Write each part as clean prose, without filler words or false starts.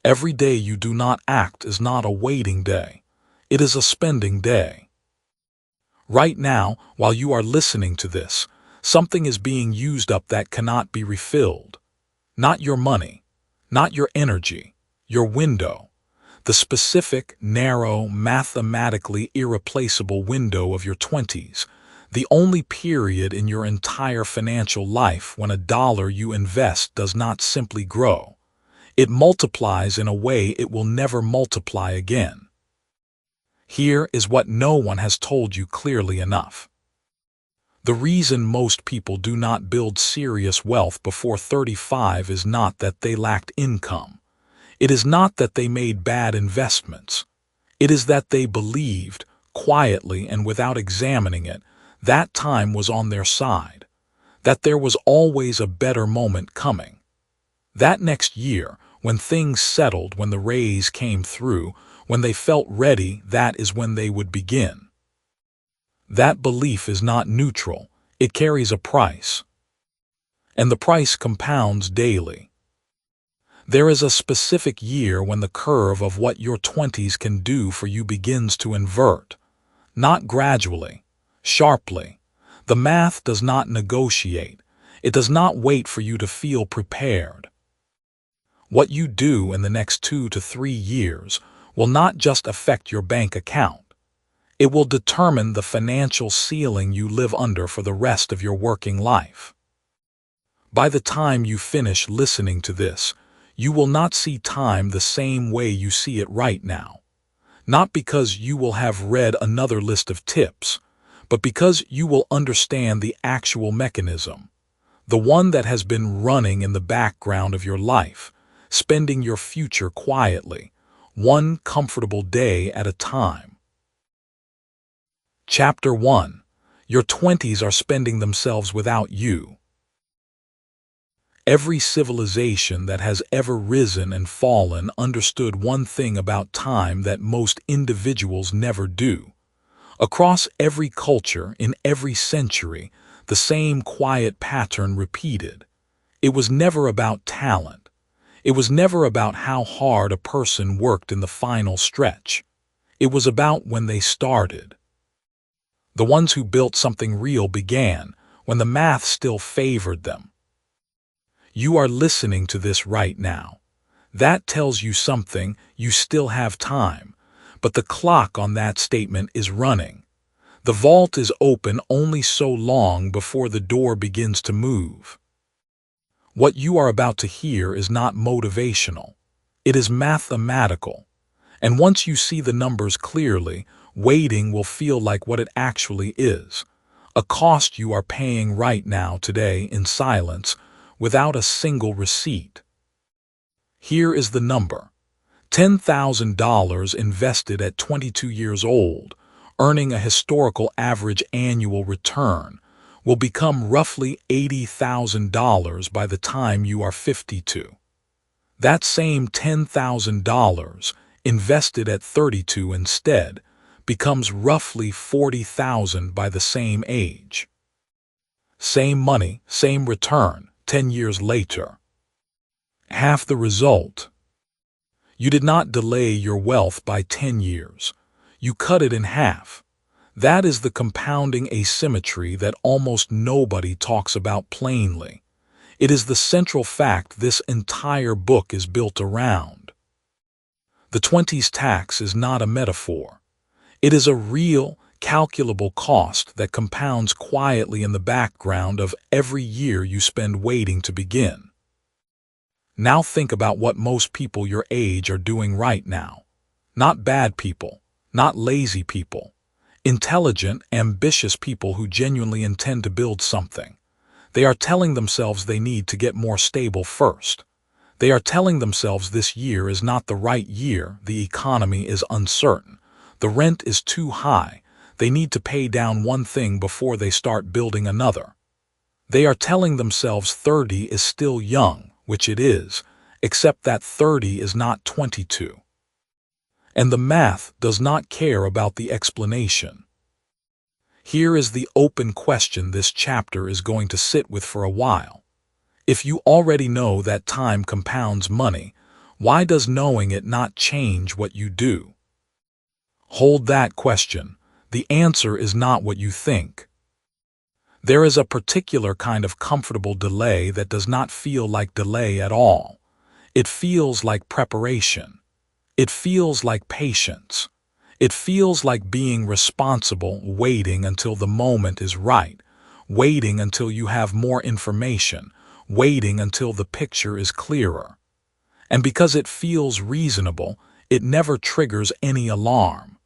Every day you do not act is not a waiting day. It is a spending day. Right now, while you are listening to this, something is being used up that cannot be refilled. Not your money, not your energy, your window, the specific, narrow, mathematically irreplaceable window of your 20s, the only period in your entire financial life when a dollar you invest does not simply grow. It multiplies in a way it will never multiply again. Here is what no one has told you clearly enough. The reason most people do not build serious wealth before 35 is not that they lacked income. It is not that they made bad investments. It is that they believed, quietly and without examining it, that time was on their side, that there was always a better moment coming. That next year, when things settled, when the raise came through, when they felt ready, that is when they would begin. That belief is not neutral. It carries a price. And the price compounds daily. There is a specific year when the curve of what your 20s can do for you begins to invert. Not gradually, sharply. The math does not negotiate. It does not wait for you to feel prepared. What you do in the next 2 to 3 years will not just affect your bank account. It will determine the financial ceiling you live under for the rest of your working life. By the time you finish listening to this, you will not see time the same way you see it right now. Not because you will have read another list of tips, but because you will understand the actual mechanism, the one that has been running in the background of your life, spending your future quietly, one comfortable day at a time. Chapter 1. Your 20s are spending themselves without you. Every civilization that has ever risen and fallen understood one thing about time that most individuals never do. Across every culture, in every century, the same quiet pattern repeated. It was never about talent. It was never about how hard a person worked in the final stretch. It was about when they started. The ones who built something real began when the math still favored them. You are listening to this right now. That tells you something. You still have time, but the clock on that statement is running. The vault is open only so long before the door begins to move. What you are about to hear is not motivational. It is mathematical. And once you see the numbers clearly, waiting will feel like what it actually is. A cost you are paying right now, today, in silence, without a single receipt. Here is the number. $10,000 invested at 22 years old, earning a historical average annual return, will become roughly $80,000 by the time you are 52. That same $10,000, invested at 32 instead, becomes roughly $40,000 by the same age. Same money, same return, 10 years later. Half the result. You did not delay your wealth by 10 years. You cut it in half. That is the compounding asymmetry that almost nobody talks about plainly. It is the central fact this entire book is built around. The 20s tax is not a metaphor. It is a real, calculable cost that compounds quietly in the background of every year you spend waiting to begin. Now think about what most people your age are doing right now. Not bad people, not lazy people. Intelligent, ambitious people who genuinely intend to build something. They are telling themselves they need to get more stable first. They are telling themselves this year is not the right year, the economy is uncertain, the rent is too high, they need to pay down one thing before they start building another. They are telling themselves 30 is still young, which it is, except that 30 is not 22. And the math does not care about the explanation. Here is the open question this chapter is going to sit with for a while. If you already know that time compounds money, Why does knowing it not change what you do? Hold that question. The answer is not what you think. There is a particular kind of comfortable delay that does not feel like delay at all. It feels like preparation. It feels like patience. It feels like being responsible, waiting until the moment is right, waiting until you have more information, waiting until the picture is clearer. And because it feels reasonable, it never triggers any alarm.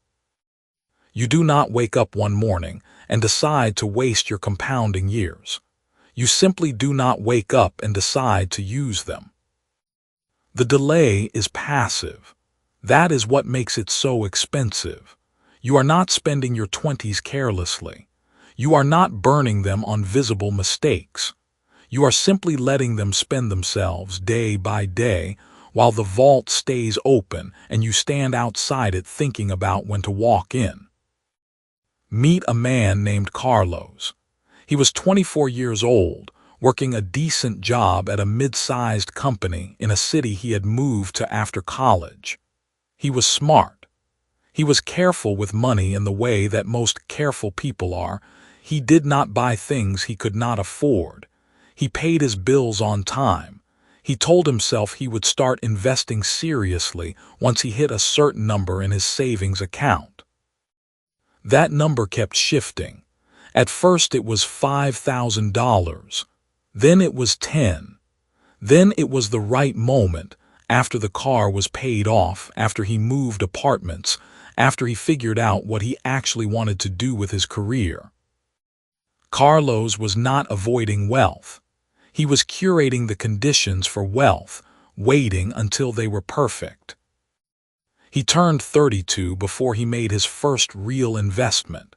You do not wake up one morning and decide to waste your compounding years. You simply do not wake up and decide to use them. The delay is passive. That is what makes it so expensive. You are not spending your 20s carelessly. You are not burning them on visible mistakes. You are simply letting them spend themselves day by day while the vault stays open and you stand outside it thinking about when to walk in. Meet a man named Carlos. He was 24 years old, working a decent job at a mid-sized company in a city he had moved to after college. He was smart. He was careful with money in the way that most careful people are. He did not buy things he could not afford. He paid his bills on time. He told himself he would start investing seriously once he hit a certain number in his savings account. That number kept shifting. At first it was $5,000. Then it was 10. Then it was the right moment, after the car was paid off, after he moved apartments, after he figured out what he actually wanted to do with his career. Carlos was not avoiding wealth. He was curating the conditions for wealth, waiting until they were perfect. He turned 32 before he made his first real investment.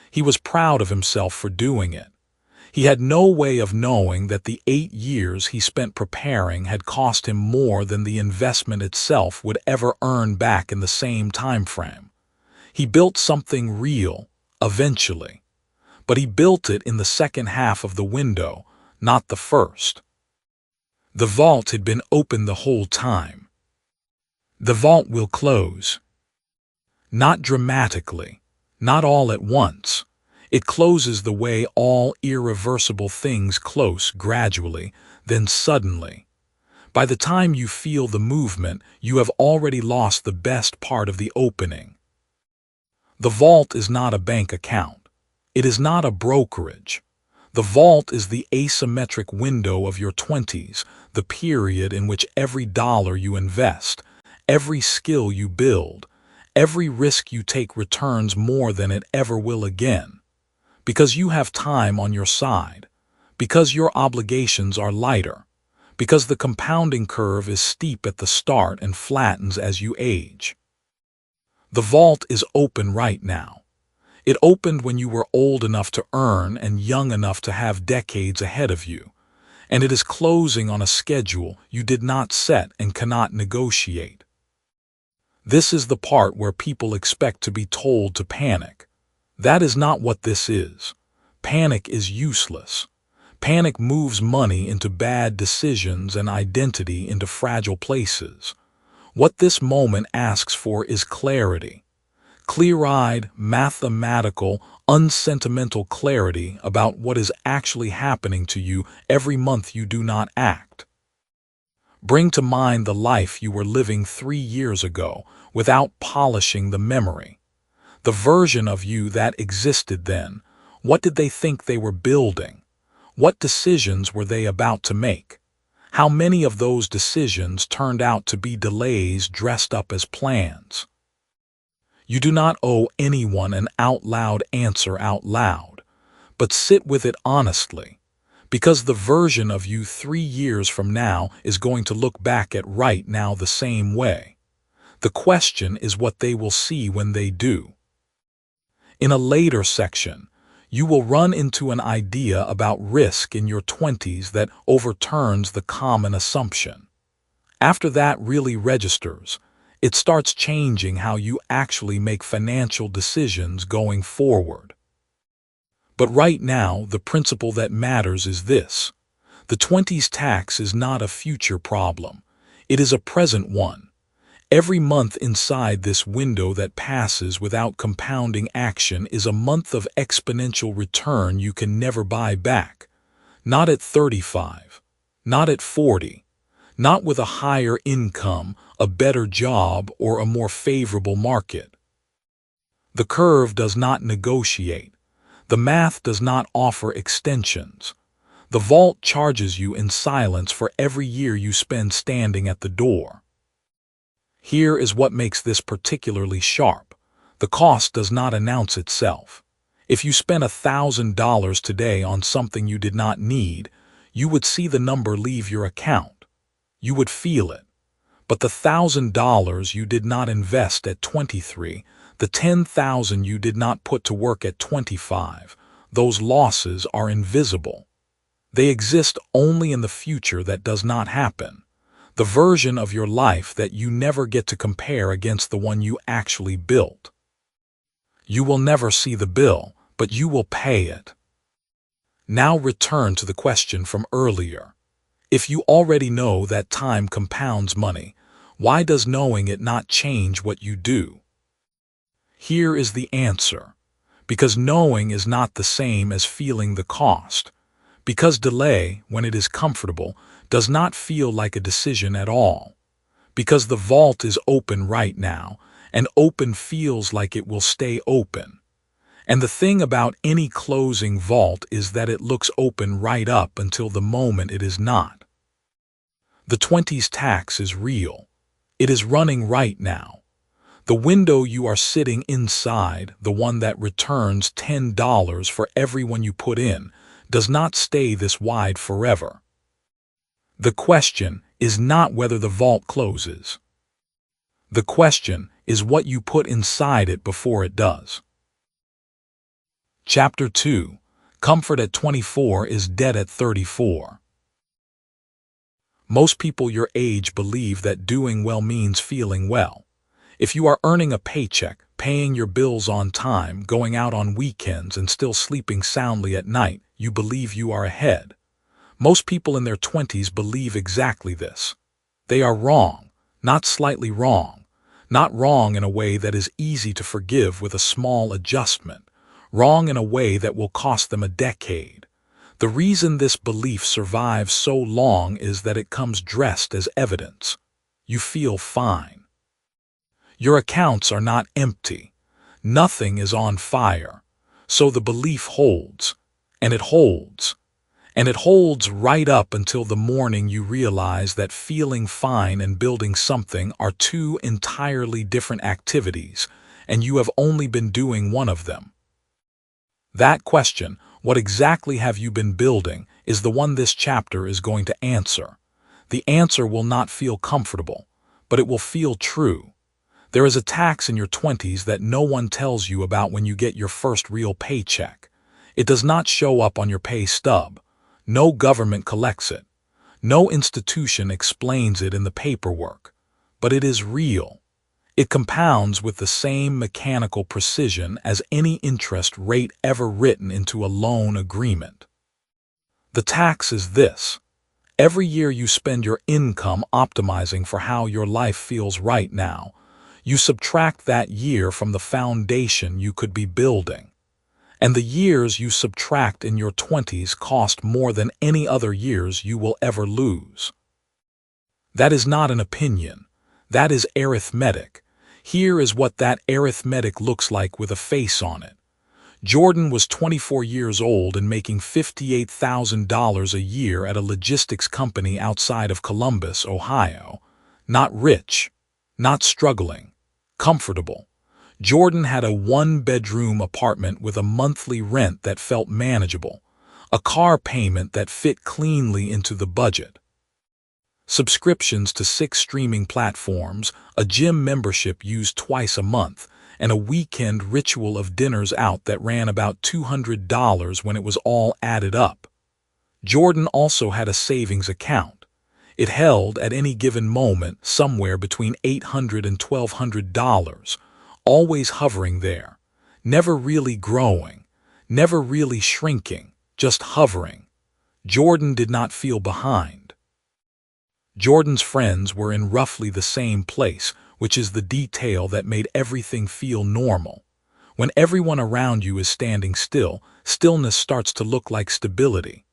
He was proud of himself for doing it. He had no way of knowing that the 8 years he spent preparing had cost him more than the investment itself would ever earn back in the same time frame. He built something real, eventually. But he built it in the second half of the window, not the first. The vault had been open the whole time. The vault will close. Not dramatically, not all at once. It closes the way all irreversible things close gradually, then suddenly. By the time you feel the movement, you have already lost the best part of the opening. The vault is not a bank account. It is not a brokerage. The vault is the asymmetric window of your 20s, the period in which every dollar you invest, every skill you build, every risk you take returns more than it ever will again. Because you have time on your side, because your obligations are lighter, because the compounding curve is steep at the start and flattens as you age. The vault is open right now. It opened when you were old enough to earn and young enough to have decades ahead of you, and it is closing on a schedule you did not set and cannot negotiate. This is the part where people expect to be told to panic. That is not what this is. Panic is useless. Panic moves money into bad decisions and identity into fragile places. What this moment asks for is clarity. Clear-eyed, mathematical, unsentimental clarity about what is actually happening to you every month you do not act. Bring to mind the life you were living 3 years ago without polishing the memory. The version of you that existed then. What did they think they were building? What decisions were they about to make? How many of those decisions turned out to be delays dressed up as plans? You do not owe anyone an out-loud answer out loud, but sit with it honestly, because the version of you 3 years from now is going to look back at right now the same way. The question is what they will see when they do. In a later section, you will run into an idea about risk in your 20s that overturns the common assumption. After that really registers, it starts changing how you actually make financial decisions going forward. But right now, the principle that matters is this. The 20s tax is not a future problem. It is a present one. Every month inside this window that passes without compounding action is a month of exponential return you can never buy back. Not at 35, not at 40, not with a higher income, a better job, or a more favorable market. The curve does not negotiate. The math does not offer extensions. The vault charges you in silence for every year you spend standing at the door. Here is what makes this particularly sharp. The cost does not announce itself. If you spent $1,000 today on something you did not need, you would see the number leave your account. You would feel it. But the $1,000 you did not invest at 23, the $10,000 you did not put to work at 25, those losses are invisible. They exist only in the future that does not happen. The version of your life that you never get to compare against the one you actually built. You will never see the bill, but you will pay it. Now return to the question from earlier. If you already know that time compounds money, why does knowing it not change what you do? Here is the answer. Because knowing is not the same as feeling the cost. Because delay, when it is comfortable, does not feel like a decision at all. Because the vault is open right now, and open feels like it will stay open. And the thing about any closing vault is that it looks open right up until the moment it is not. The 20s tax is real. It is running right now. The window you are sitting inside, the one that returns $10 for everyone you put in, does not stay this wide forever. The question is not whether the vault closes. The question is what you put inside it before it does. Chapter 2. Comfort at 24 is debt at 34. Most people your age believe that doing well means feeling well. If you are earning a paycheck, paying your bills on time, going out on weekends, and still sleeping soundly at night, you believe you are ahead. Most people in their 20s believe exactly this. They are wrong, not slightly wrong, not wrong in a way that is easy to forgive with a small adjustment, wrong in a way that will cost them a decade. The reason this belief survives so long is that it comes dressed as evidence. You feel fine. Your accounts are not empty. Nothing is on fire. So the belief holds, and it holds. And it holds right up until the morning you realize that feeling fine and building something are two entirely different activities, and you have only been doing one of them. That question, what exactly have you been building, is the one this chapter is going to answer. The answer will not feel comfortable, but it will feel true. There is a tax in your 20s that no one tells you about when you get your first real paycheck. It does not show up on your pay stub. No government collects it. No institution explains it in the paperwork. But it is real. It compounds with the same mechanical precision as any interest rate ever written into a loan agreement. The tax is this. Every year you spend your income optimizing for how your life feels right now, you subtract that year from the foundation you could be building. And the years you subtract in your 20s cost more than any other years you will ever lose. That is not an opinion. That is arithmetic. Here is what that arithmetic looks like with a face on it. Jordan was 24 years old and making $58,000 a year at a logistics company outside of Columbus, Ohio. Not rich, not struggling, comfortable. Jordan had a one-bedroom apartment with a monthly rent that felt manageable, a car payment that fit cleanly into the budget, subscriptions to 6 streaming platforms, a gym membership used twice a month, and a weekend ritual of dinners out that ran about $200 when it was all added up. Jordan also had a savings account. It held at any given moment somewhere between $800 and $1,200, always hovering there, never really growing, never really shrinking, just hovering. Jordan did not feel behind. Jordan's friends were in roughly the same place, which is the detail that made everything feel normal. When everyone around you is standing still, stillness starts to look like stability.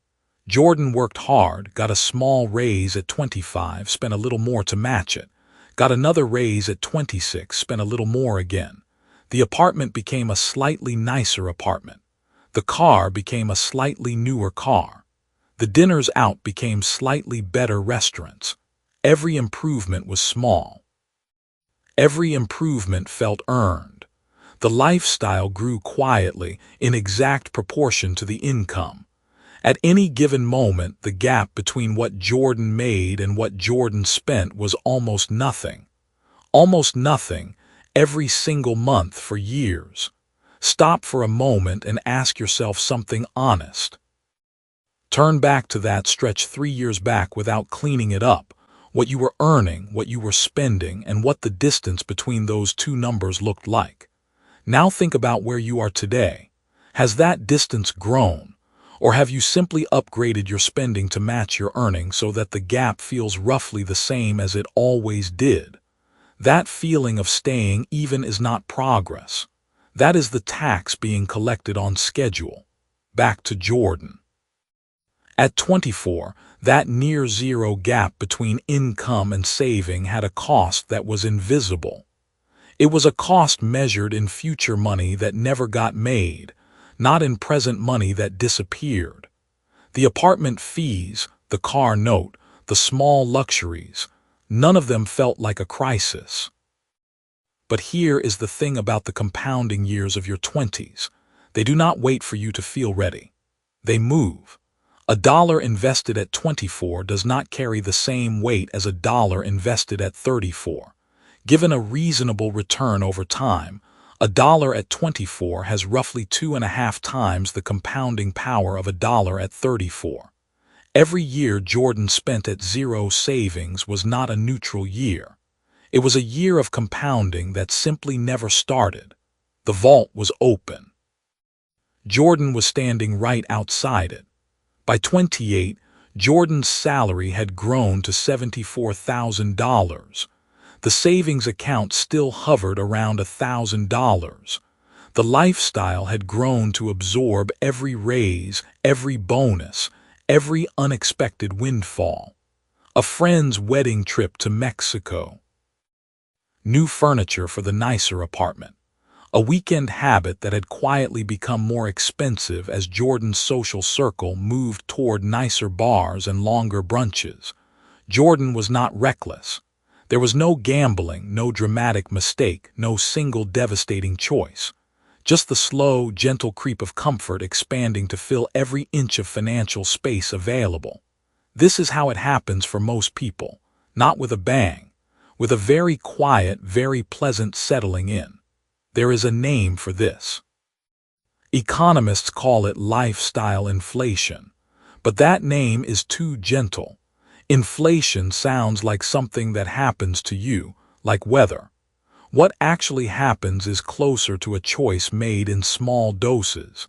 Jordan worked hard, got a small raise at 25, spent a little more to match it. Got another raise at 26, spent a little more again. The apartment became a slightly nicer apartment. The car became a slightly newer car. The dinners out became slightly better restaurants. Every improvement was small. Every improvement felt earned. The lifestyle grew quietly, in exact proportion to the income. At any given moment, the gap between what Jordan made and what Jordan spent was almost nothing. Almost nothing, every single month for years. Stop for a moment and ask yourself something honest. Turn back to that stretch 3 years back without cleaning it up, what you were earning, what you were spending, and what the distance between those two numbers looked like. Now think about where you are today. Has that distance grown? Or have you simply upgraded your spending to match your earnings so that the gap feels roughly the same as it always did? That feeling of staying even is not progress. That is the tax being collected on schedule. Back to Jordan. At 24, that near-zero gap between income and saving had a cost that was invisible. It was a cost measured in future money that never got made, not in present money that disappeared. The apartment fees, the car note, the small luxuries, none of them felt like a crisis. But here is the thing about the compounding years of your 20s. They do not wait for you to feel ready. They move. $1 invested at 24 does not carry the same weight as $1 invested at 34. Given a reasonable return over time, $1 at 24 has roughly 2.5 times the compounding power of $1 at 34. Every year Jordan spent at zero savings was not a neutral year. It was a year of compounding that simply never started. The vault was open. Jordan was standing right outside it. By 28, Jordan's salary had grown to $74,000. The savings account still hovered around $1,000. The lifestyle had grown to absorb every raise, every bonus, every unexpected windfall. A friend's wedding trip to Mexico. New furniture for the nicer apartment. A weekend habit that had quietly become more expensive as Jordan's social circle moved toward nicer bars and longer brunches. Jordan was not reckless. There was no gambling, no dramatic mistake, no single devastating choice. Just the slow, gentle creep of comfort expanding to fill every inch of financial space available. This is how it happens for most people, not with a bang, with a very quiet, very pleasant settling in. There is a name for this. Economists call it lifestyle inflation, but that name is too gentle. Inflation sounds like something that happens to you, like weather. What actually happens is closer to a choice made in small doses,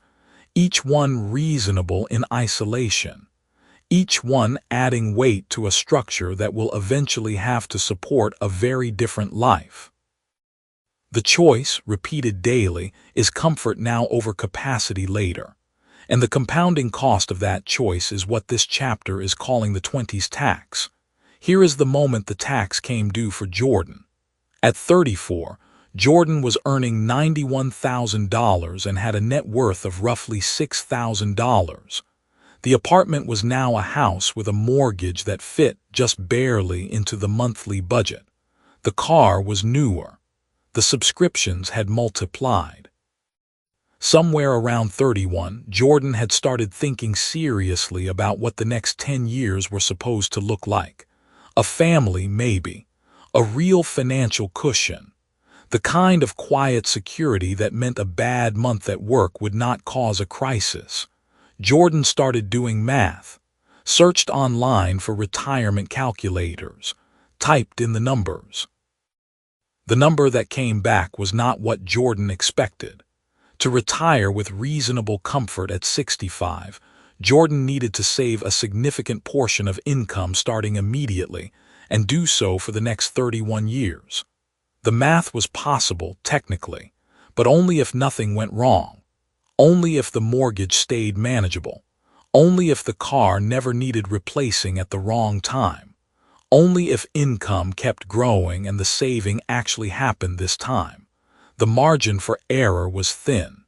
each one reasonable in isolation, each one adding weight to a structure that will eventually have to support a very different life. The choice, repeated daily, is comfort now over capacity later. And the compounding cost of that choice is what this chapter is calling the 20s tax. Here is the moment the tax came due for Jordan. At 34, Jordan was earning $91,000 and had a net worth of roughly $6,000. The apartment was now a house with a mortgage that fit just barely into the monthly budget. The car was newer. The subscriptions had multiplied. Somewhere around 31, Jordan had started thinking seriously about what the next 10 years were supposed to look like. A family, maybe. A real financial cushion. The kind of quiet security that meant a bad month at work would not cause a crisis. Jordan started doing math. Searched online for retirement calculators. Typed in the numbers. The number that came back was not what Jordan expected. To retire with reasonable comfort at 65, Jordan needed to save a significant portion of income starting immediately, and do so for the next 31 years. The math was possible, technically, but only if nothing went wrong. Only if the mortgage stayed manageable. Only if the car never needed replacing at the wrong time. Only if income kept growing and the saving actually happened this time. The margin for error was thin.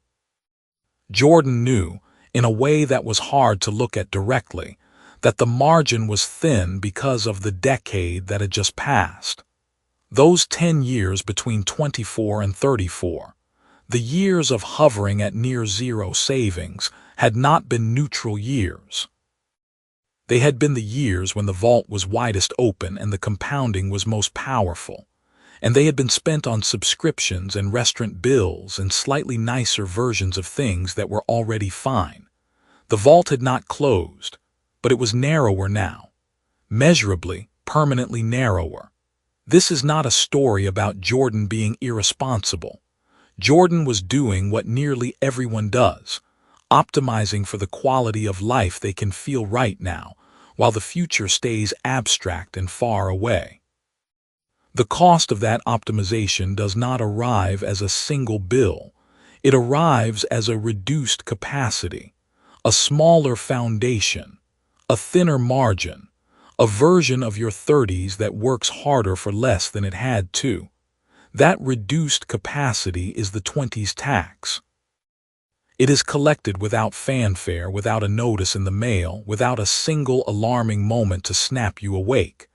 Jordan knew, in a way that was hard to look at directly, that the margin was thin because of the decade that had just passed. Those 10 years between 24 and 34, the years of hovering at near zero savings, had not been neutral years. They had been the years when the vault was widest open and the compounding was most powerful, and they had been spent on subscriptions and restaurant bills and slightly nicer versions of things that were already fine. The vault had not closed, but it was narrower now, measurably, permanently narrower. This is not a story about Jordan being irresponsible. Jordan was doing what nearly everyone does, optimizing for the quality of life they can feel right now, while the future stays abstract and far away. The cost of that optimization does not arrive as a single bill. It arrives as a reduced capacity, a smaller foundation, a thinner margin, a version of your 30s that works harder for less than it had to. That reduced capacity is the 20s tax. It is collected without fanfare, without a notice in the mail, without a single alarming moment to snap you awake.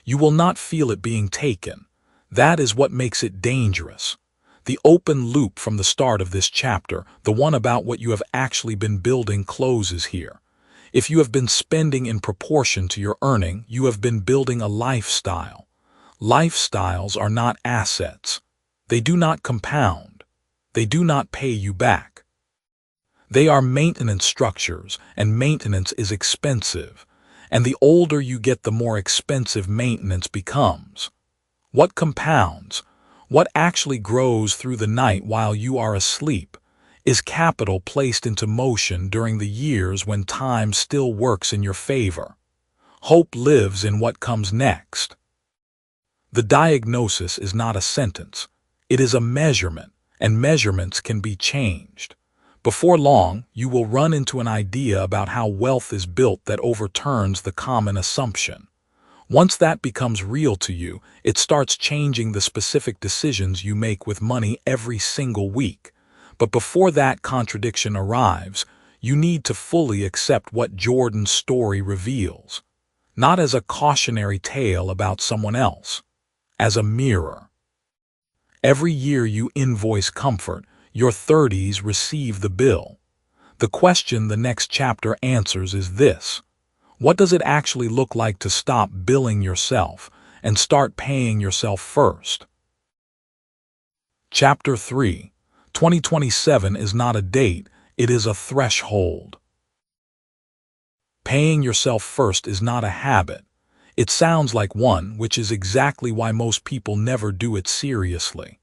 You will not feel it being taken. That is what makes it dangerous. The open loop from the start of this chapter, the one about what you have actually been building, closes here. If you have been spending in proportion to your earning, you have been building a lifestyle. Lifestyles are not assets. They do not compound. They do not pay you back. They are maintenance structures, and maintenance is expensive. And the older you get, the more expensive maintenance becomes. What compounds, what actually grows through the night while you are asleep, is capital placed into motion during the years when time still works in your favor. Hope lives in what comes next. The diagnosis is not a sentence. It is a measurement, and measurements can be changed. Before long, you will run into an idea about how wealth is built that overturns the common assumption. Once that becomes real to you, it starts changing the specific decisions you make with money every single week. But before that contradiction arrives, you need to fully accept what Jordan's story reveals, not as a cautionary tale about someone else, as a mirror. Every year you invoice comfort, your 30s receive the bill. The question the next chapter answers is this: what does it actually look like to stop billing yourself and start paying yourself first? Chapter 3. 2027 is not a date, it is a threshold. Paying yourself first is not a habit. It sounds like one, which is exactly why most people never do it seriously.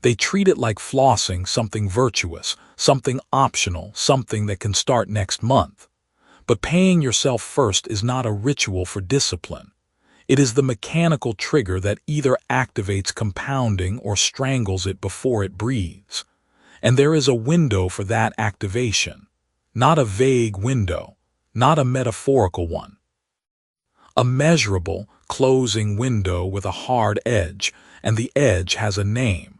They treat it like flossing, something virtuous, something optional, something that can start next month. But paying yourself first is not a ritual for discipline. It is the mechanical trigger that either activates compounding or strangles it before it breathes. And there is a window for that activation. Not a vague window, not a metaphorical one. A measurable, closing window with a hard edge, and the edge has a name.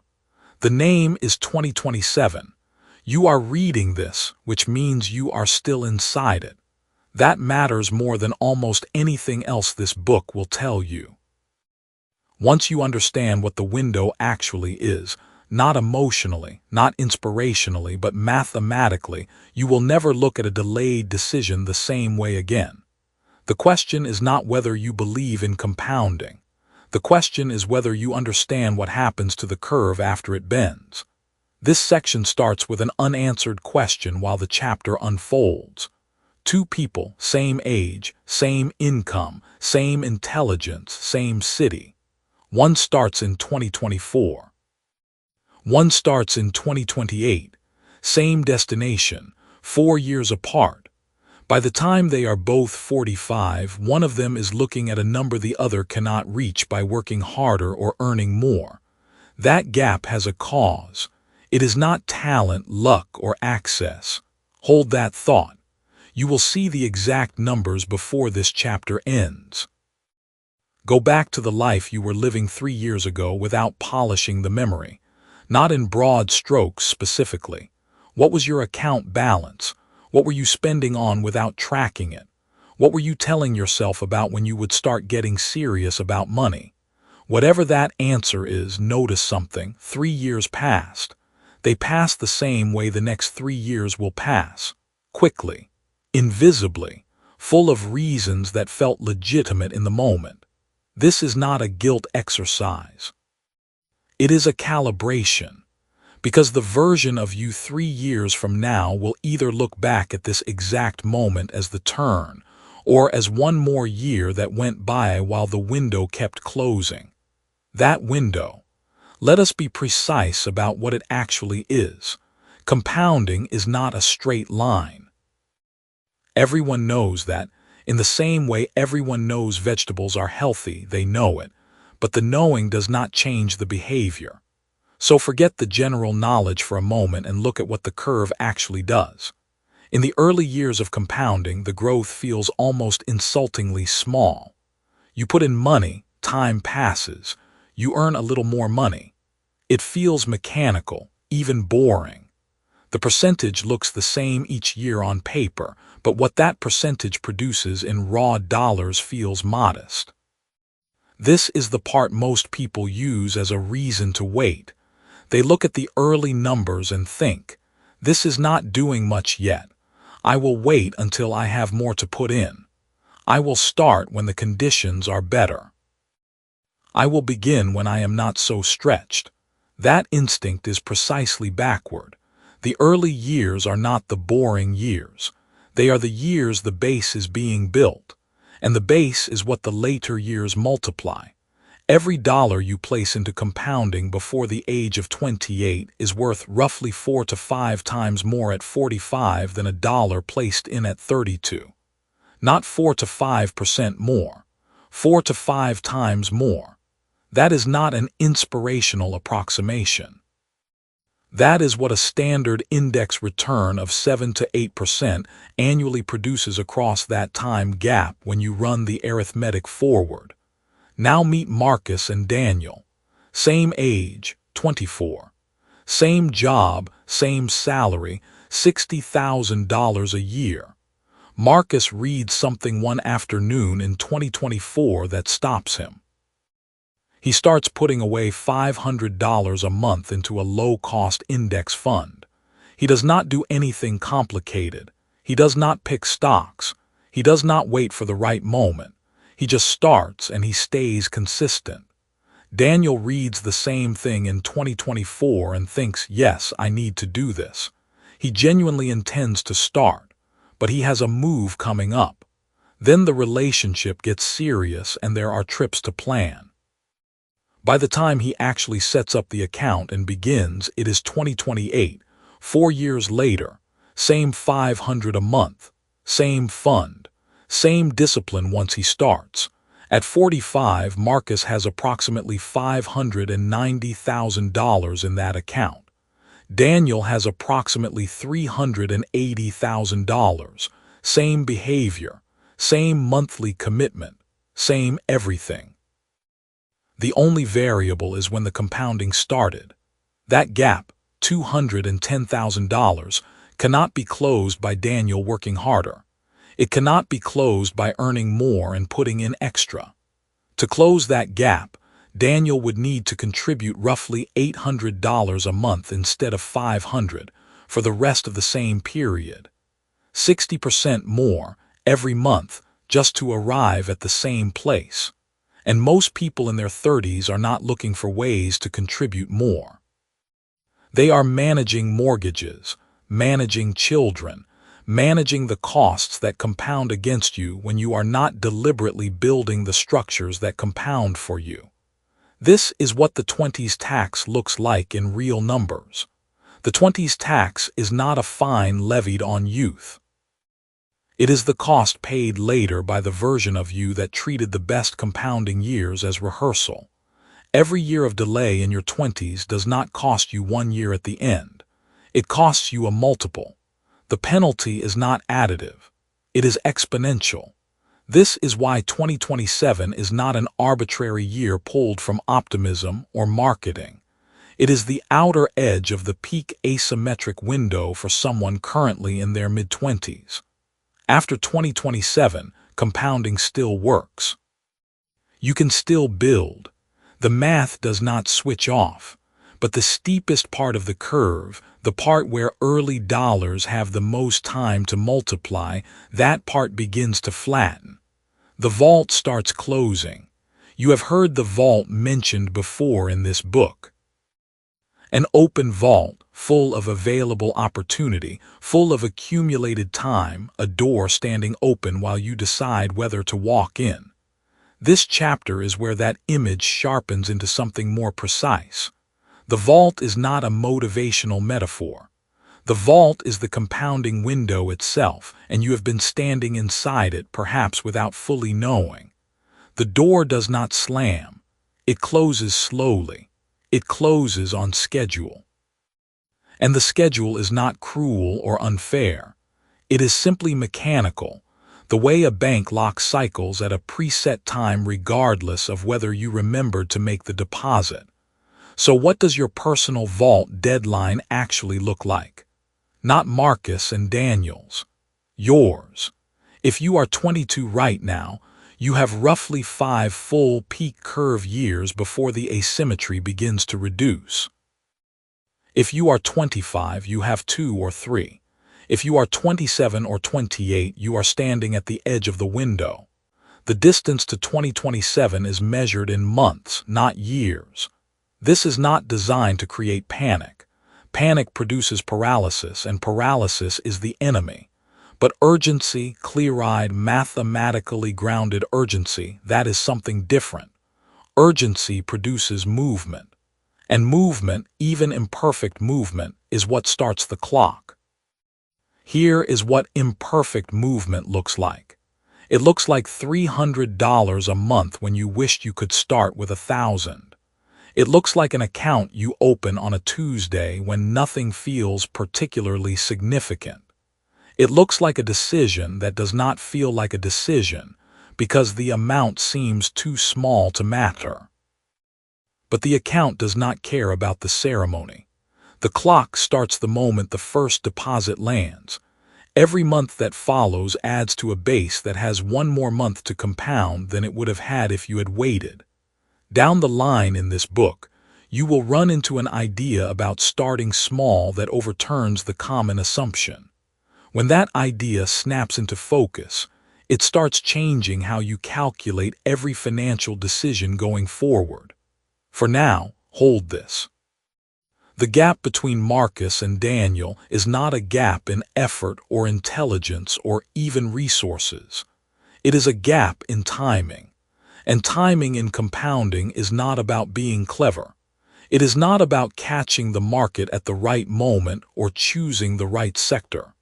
The name is 2027. You are reading this, which means you are still inside it. That matters more than almost anything else this book will tell you. Once you understand what the window actually is, not emotionally, not inspirationally, but mathematically, you will never look at a delayed decision the same way again. The question is not whether you believe in compounding. The question is whether you understand what happens to the curve after it bends. This section starts with an unanswered question while the chapter unfolds. Two people, same age, same income, same intelligence, same city. One starts in 2024. One starts in 2028. Same destination, 4 years apart. By the time they are both 45, one of them is looking at a number the other cannot reach by working harder or earning more. That gap has a cause. It is not talent, luck, or access. Hold that thought. You will see the exact numbers before this chapter ends. Go back to the life you were living 3 years ago without polishing the memory. Not in broad strokes specifically. What was your account balance? What were you spending on without tracking it? What were you telling yourself about when you would start getting serious about money? Whatever that answer is, notice something. 3 years passed. They passed the same way the next 3 years will pass. Quickly. Invisibly. Full of reasons that felt legitimate in the moment. This is not a guilt exercise. It is a calibration. Because the version of you 3 years from now will either look back at this exact moment as the turn, or as one more year that went by while the window kept closing. That window. Let us be precise about what it actually is. Compounding is not a straight line. Everyone knows that. In the same way everyone knows vegetables are healthy, they know it. But the knowing does not change the behavior. So forget the general knowledge for a moment and look at what the curve actually does. In the early years of compounding, the growth feels almost insultingly small. You put in money, time passes, you earn a little more money. It feels mechanical, even boring. The percentage looks the same each year on paper, but what that percentage produces in raw dollars feels modest. This is the part most people use as a reason to wait. They look at the early numbers and think, this is not doing much yet. I will wait until I have more to put in. I will start when the conditions are better. I will begin when I am not so stretched. That instinct is precisely backward. The early years are not the boring years. They are the years the base is being built, and the base is what the later years multiply. Every dollar you place into compounding before the age of 28 is worth roughly 4 to 5 times more at 45 than a dollar placed in at 32. Not 4 to 5% more, 4 to 5 times more. That is not an inspirational approximation. That is what a standard index return of 7 to 8% annually produces across that time gap when you run the arithmetic forward. Now meet Marcus and Daniel. Same age, 24. Same job, same salary, $60,000 a year. Marcus reads something one afternoon in 2024 that stops him. He starts putting away $500 a month into a low-cost index fund. He does not do anything complicated. He does not pick stocks. He does not wait for the right moment. He just starts and he stays consistent. Daniel reads the same thing in 2024 and thinks, yes, I need to do this. He genuinely intends to start, but he has a move coming up. Then the relationship gets serious and there are trips to plan. By the time he actually sets up the account and begins, it is 2028, 4 years later, same $500 a month, same fund, same discipline once he starts. At 45, Marcus has approximately $590,000 in that account. Daniel has approximately $380,000, same behavior, same monthly commitment, same everything. The only variable is when the compounding started. That gap, $210,000, cannot be closed by Daniel working harder. It cannot be closed by earning more and putting in extra. To close that gap, Daniel would need to contribute roughly $800 a month instead of $500 for the rest of the same period. 60% more every month just to arrive at the same place. And most people in their 30s are not looking for ways to contribute more. They are managing mortgages, managing children, managing the costs that compound against you when you are not deliberately building the structures that compound for you. This is what the 20s tax looks like in real numbers. The 20s tax is not a fine levied on youth. It is the cost paid later by the version of you that treated the best compounding years as rehearsal. Every year of delay in your 20s does not cost you 1 year at the end. It costs you a multiple. The penalty is not additive. It is exponential. This is why 2027 is not an arbitrary year pulled from optimism or marketing. It is the outer edge of the peak asymmetric window for someone currently in their mid-20s. After 2027, compounding still works. You can still build. The math does not switch off, but the steepest part of the curve, the part where early dollars have the most time to multiply, that part begins to flatten. The vault starts closing. You have heard the vault mentioned before in this book. An open vault, full of available opportunity, full of accumulated time, a door standing open while you decide whether to walk in. This chapter is where that image sharpens into something more precise. The vault is not a motivational metaphor. The vault is the compounding window itself, and you have been standing inside it perhaps without fully knowing. The door does not slam. It closes slowly. It closes on schedule. And the schedule is not cruel or unfair. It is simply mechanical, the way a bank locks cycles at a preset time regardless of whether you remembered to make the deposit. So what does your personal vault deadline actually look like? Not Marcus and Daniel's. Yours. If you are 22 right now, you have roughly 5 full peak curve years before the asymmetry begins to reduce. If you are 25, you have 2 or 3. If you are 27 or 28, you are standing at the edge of the window. The distance to 2027 is measured in months, not years. This is not designed to create panic. Panic produces paralysis, and paralysis is the enemy. But urgency, clear-eyed, mathematically grounded urgency, that is something different. Urgency produces movement. And movement, even imperfect movement, is what starts the clock. Here is what imperfect movement looks like. It looks like $300 a month when you wished you could start with $1,000. It looks like an account you open on a Tuesday when nothing feels particularly significant. It looks like a decision that does not feel like a decision because the amount seems too small to matter. But the account does not care about the ceremony. The clock starts the moment the first deposit lands. Every month that follows adds to a base that has 1 more month to compound than it would have had if you had waited. Down the line in this book, you will run into an idea about starting small that overturns the common assumption. When that idea snaps into focus, it starts changing how you calculate every financial decision going forward. For now, hold this. The gap between Marcus and Daniel is not a gap in effort or intelligence or even resources. It is a gap in timing. And timing in compounding is not about being clever. It is not about catching the market at the right moment or choosing the right sector.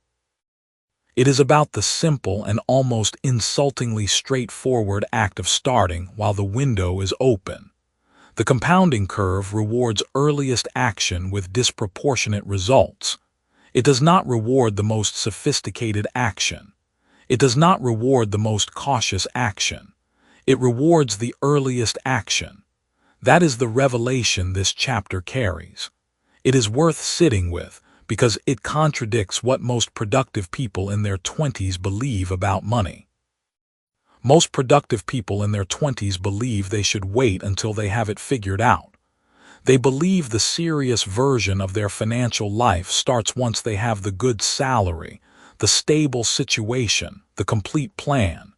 It is about the simple and almost insultingly straightforward act of starting while the window is open. The compounding curve rewards earliest action with disproportionate results. It does not reward the most sophisticated action. It does not reward the most cautious action. It rewards the earliest action. That is the revelation this chapter carries. It is worth sitting with because it contradicts what most productive people in their 20s believe about money. Most productive people in their 20s believe they should wait until they have it figured out. They believe the serious version of their financial life starts once they have the good salary, the stable situation, the complete plan.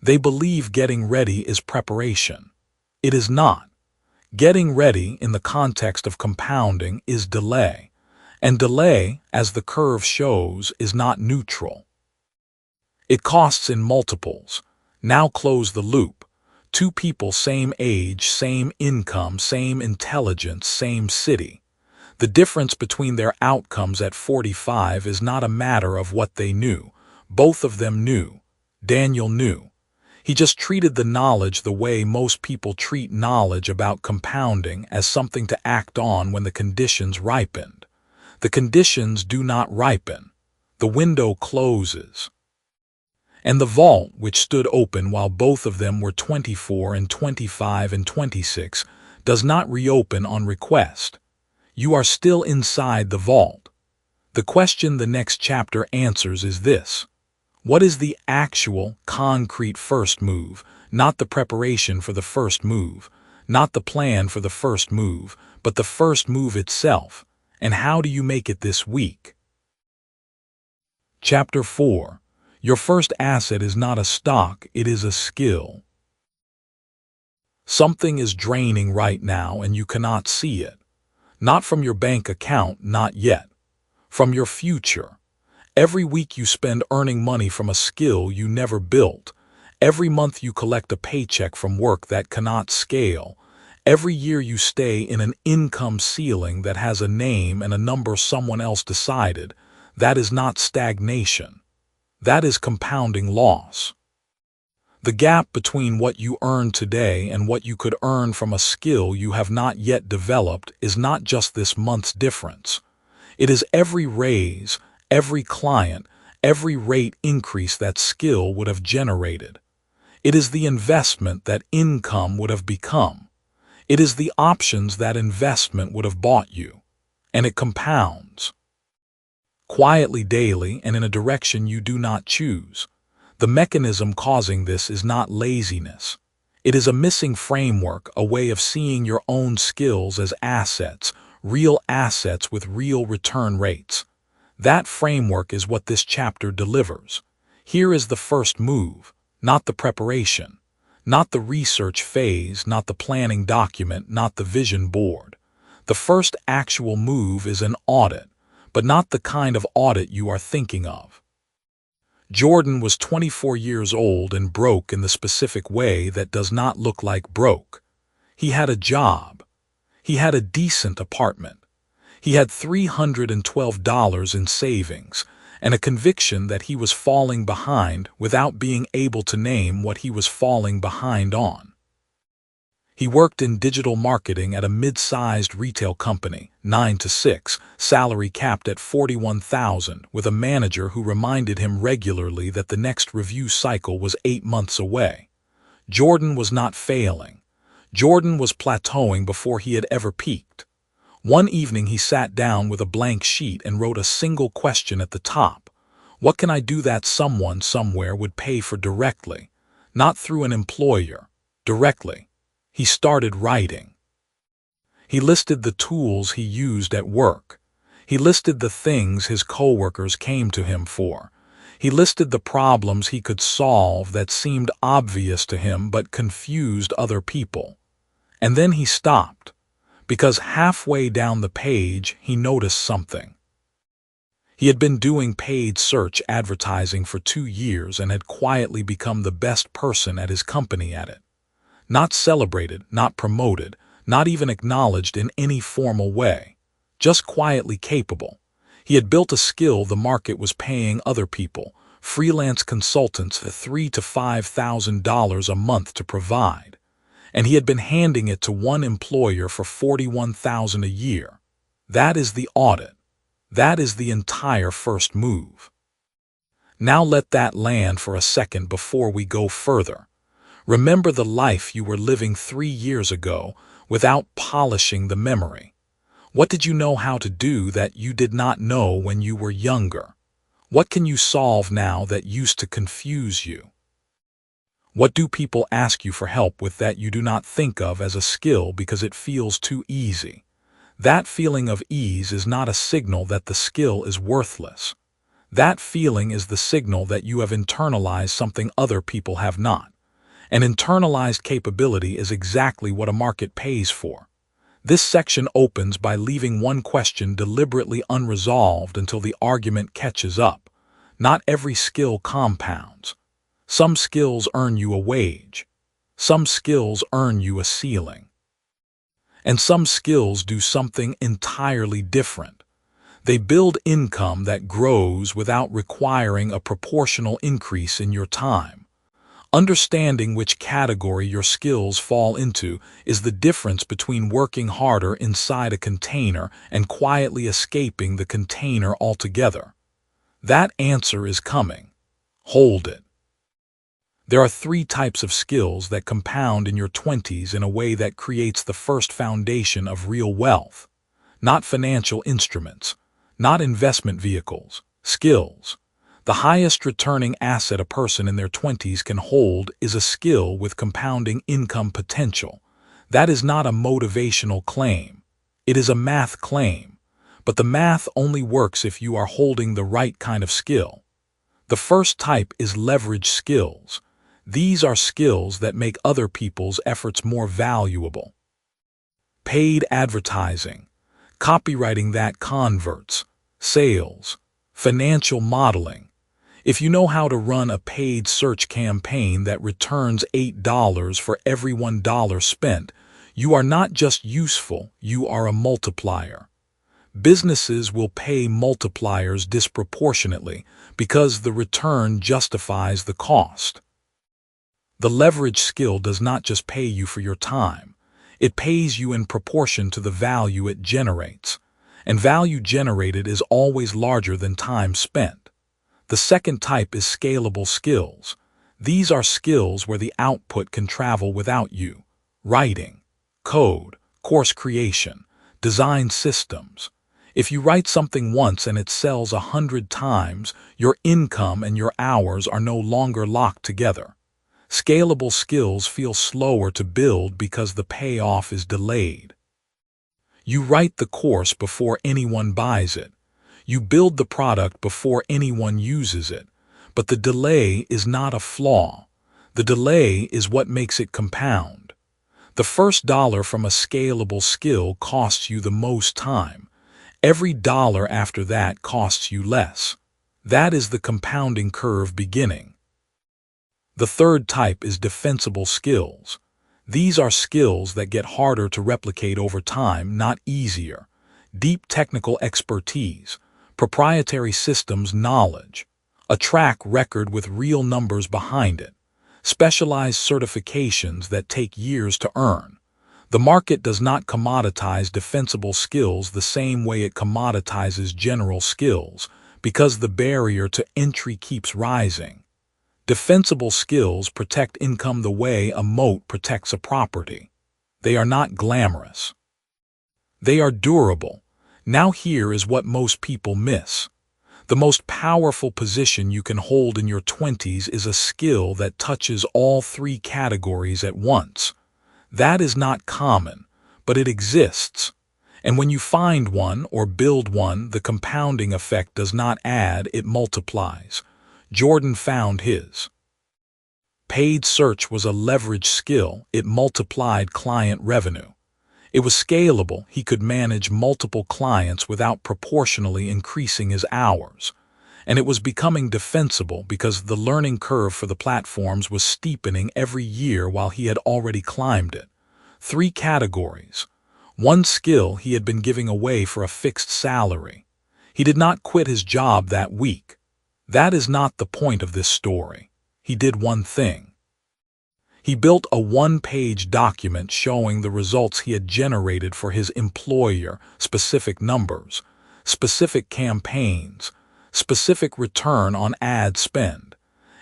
They believe getting ready is preparation. It is not. Getting ready in the context of compounding is delay, and delay, as the curve shows, is not neutral. It costs in multiples. Now close the loop. 2 people, same age, same income, same intelligence, same city. The difference between their outcomes at 45 is not a matter of what they knew, Both of them knew. Daniel knew. He just treated the knowledge the way most people treat knowledge about compounding, as something to act on when the conditions ripened. The conditions do not ripen. The window closes. And the vault, which stood open while both of them were 24 and 25 and 26, does not reopen on request. You are still inside the vault. The question the next chapter answers is this: what is the actual, concrete first move, not the preparation for the first move, not the plan for the first move, but the first move itself, and how do you make it this week? Chapter 4. Your first asset is not a stock, it is a skill. Something is draining right now and you cannot see it. Not from your bank account, not yet. From your future. Every week you spend earning money from a skill you never built. Every month you collect a paycheck from work that cannot scale. Every year you stay in an income ceiling that has a name and a number someone else decided. That is not stagnation. That is compounding loss. The gap between what you earn today and what you could earn from a skill you have not yet developed is not just this month's difference. It is every raise, every client, every rate increase that skill would have generated. It is the investment that income would have become. It is the options that investment would have bought you. And it compounds. Quietly daily and in a direction you do not choose. The mechanism causing this is not laziness. It is a missing framework, a way of seeing your own skills as assets, real assets with real return rates. That framework is what this chapter delivers. Here is the first move, not the preparation, not the research phase, not the planning document, not the vision board. The first actual move is an audit, but not the kind of audit you are thinking of. Jordan was 24 years old and broke in the specific way that does not look like broke. He had a job. He had a decent apartment. He had $312 in savings and a conviction that he was falling behind without being able to name what he was falling behind on. He worked in digital marketing at a mid-sized retail company, 9 to 6, salary capped at $41,000, with a manager who reminded him regularly that the next review cycle was 8 months away. Jordan was not failing. Jordan was plateauing before he had ever peaked. One evening he sat down with a blank sheet and wrote a single question at the top. What can I do that someone somewhere would pay for directly? Not through an employer. Directly. He started writing. He listed the tools he used at work. He listed the things his coworkers came to him for. He listed the problems he could solve that seemed obvious to him but confused other people. And then he stopped, because halfway down the page he noticed something. He had been doing paid search advertising for 2 years and had quietly become the best person at his company at it. Not celebrated, not promoted, not even acknowledged in any formal way, just quietly capable. He had built a skill the market was paying other people, freelance consultants, $3,000 to $5,000 a month to provide, and he had been handing it to one employer for $41,000 a year. That is the audit. That is the entire first move. Now let that land for a second before we go further. Remember the life you were living 3 years ago without polishing the memory. What did you know how to do that you did not know when you were younger? What can you solve now that used to confuse you? What do people ask you for help with that you do not think of as a skill because it feels too easy? That feeling of ease is not a signal that the skill is worthless. That feeling is the signal that you have internalized something other people have not. An internalized capability is exactly what a market pays for. This section opens by leaving one question deliberately unresolved until the argument catches up. Not every skill compounds. Some skills earn you a wage. Some skills earn you a ceiling. And some skills do something entirely different. They build income that grows without requiring a proportional increase in your time. Understanding which category your skills fall into is the difference between working harder inside a container and quietly escaping the container altogether. That answer is coming. Hold it. There are 3 types of skills that compound in your 20s in a way that creates the first foundation of real wealth. Not financial instruments, not investment vehicles, skills. The highest returning asset a person in their 20s can hold is a skill with compounding income potential. That is not a motivational claim. It is a math claim. But the math only works if you are holding the right kind of skill. The first type is leverage skills. These are skills that make other people's efforts more valuable. Paid advertising, copywriting that converts, sales, financial modeling. If you know how to run a paid search campaign that returns $8 for every $1 spent, you are not just useful, you are a multiplier. Businesses will pay multipliers disproportionately because the return justifies the cost. The leverage skill does not just pay you for your time. It pays you in proportion to the value it generates. And value generated is always larger than time spent. The second type is scalable skills. These are skills where the output can travel without you. Writing, code, course creation, design systems. If you write something once and it sells 100 times, your income and your hours are no longer locked together. Scalable skills feel slower to build because the payoff is delayed. You write the course before anyone buys it. You build the product before anyone uses it. But the delay is not a flaw. The delay is what makes it compound. The first dollar from a scalable skill costs you the most time. Every dollar after that costs you less. That is the compounding curve beginning. The third type is defensible skills. These are skills that get harder to replicate over time, not easier. Deep technical expertise, proprietary systems knowledge, a track record with real numbers behind it, specialized certifications that take years to earn. The market does not commoditize defensible skills the same way it commoditizes general skills, because the barrier to entry keeps rising. Defensible skills protect income the way a moat protects a property. They are not glamorous. They are durable. Now here is what most people miss. The most powerful position you can hold in your 20s is a skill that touches all 3 categories at once. That is not common, but it exists. And when you find one or build one, the compounding effect does not add, it multiplies. Jordan found his. Paid search was a leverage skill. It multiplied client revenue. It was scalable. He could manage multiple clients without proportionally increasing his hours. And it was becoming defensible because the learning curve for the platforms was steepening every year while he had already climbed it. 3 categories. One skill he had been giving away for a fixed salary. He did not quit his job that week. That is not the point of this story. He did one thing. He built a 1-page document showing the results he had generated for his employer, specific numbers, specific campaigns, specific return on ad spend,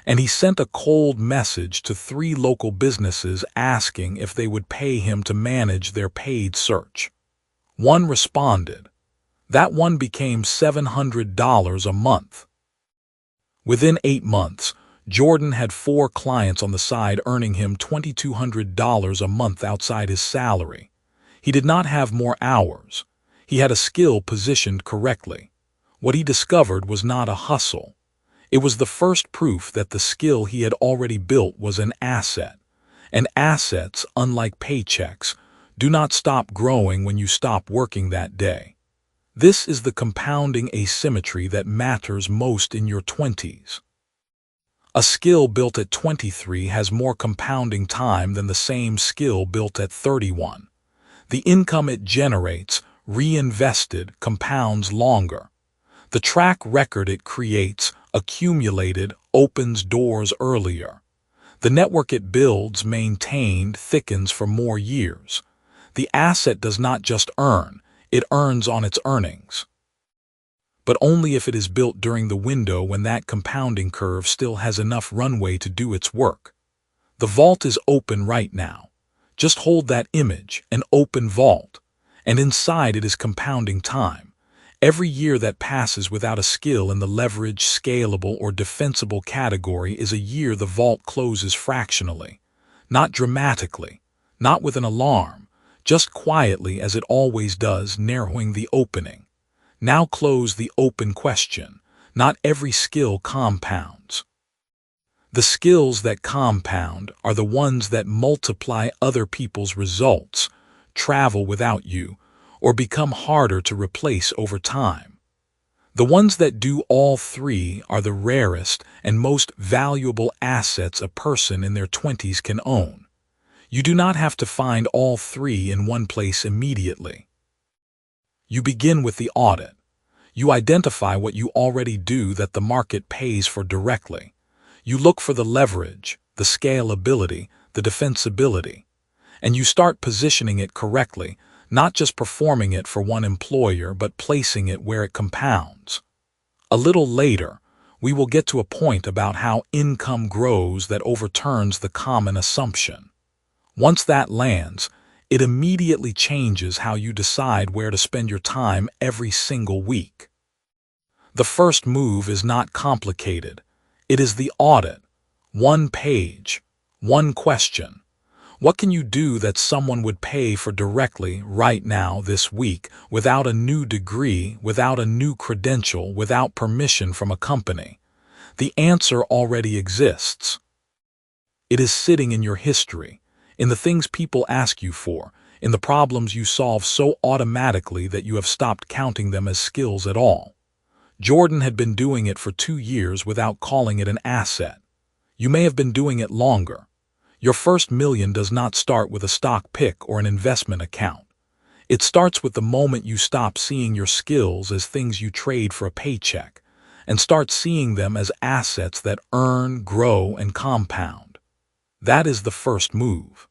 and he sent a cold message to 3 local businesses asking if they would pay him to manage their paid search. One responded. That one became $700 a month. Within 8 months, Jordan had 4 clients on the side earning him $2,200 a month outside his salary. He did not have more hours. He had a skill positioned correctly. What he discovered was not a hustle. It was the first proof that the skill he had already built was an asset. And assets, unlike paychecks, do not stop growing when you stop working that day. This is the compounding asymmetry that matters most in your 20s. A skill built at 23 has more compounding time than the same skill built at 31. The income it generates, reinvested, compounds longer. The track record it creates, accumulated, opens doors earlier. The network it builds, maintained, thickens for more years. The asset does not just earn, it earns on its earnings. But only if it is built during the window when that compounding curve still has enough runway to do its work. The vault is open right now. Just hold that image, an open vault, and inside it is compounding time. Every year that passes without a skill in the leverage, scalable, or defensible category is a year the vault closes fractionally. Not dramatically, not with an alarm, just quietly as it always does, narrowing the opening. Now close the open question. Not every skill compounds. The skills that compound are the ones that multiply other people's results, travel without you, or become harder to replace over time. The ones that do all three are the rarest and most valuable assets a person in their 20s can own. You do not have to find all three in one place immediately. You begin with the audit. You identify what you already do that the market pays for directly. You look for the leverage, the scalability, the defensibility, and you start positioning it correctly, not just performing it for one employer, but placing it where it compounds. A little later, we will get to a point about how income grows that overturns the common assumption. Once that lands, it immediately changes how you decide where to spend your time every single week. The first move is not complicated. It is the audit. One page, one question. What can you do that someone would pay for directly right now this week without a new degree, without a new credential, without permission from a company? The answer already exists. It is sitting in your history, in the things people ask you for, in the problems you solve so automatically that you have stopped counting them as skills at all. Jordan had been doing it for 2 years without calling it an asset. You may have been doing it longer. Your first million does not start with a stock pick or an investment account. It starts with the moment you stop seeing your skills as things you trade for a paycheck and start seeing them as assets that earn, grow, and compound. That is the first move.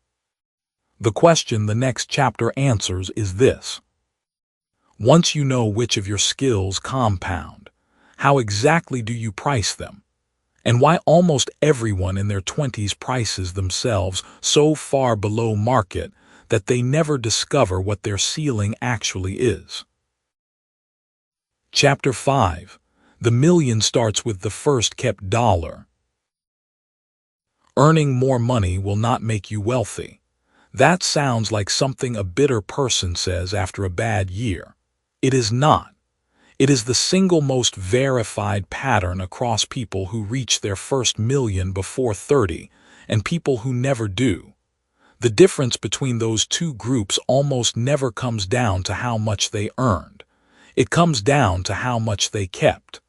The question the next chapter answers is this. Once you know which of your skills compound, how exactly do you price them? And why almost everyone in their 20s prices themselves so far below market that they never discover what their ceiling actually is. Chapter 5. The million starts with the first kept dollar. Earning more money will not make you wealthy. That sounds like something a bitter person says after a bad year. It is not. It is the single most verified pattern across people who reach their first million before 30 and people who never do. The difference between those two groups almost never comes down to how much they earned. It comes down to how much they kept.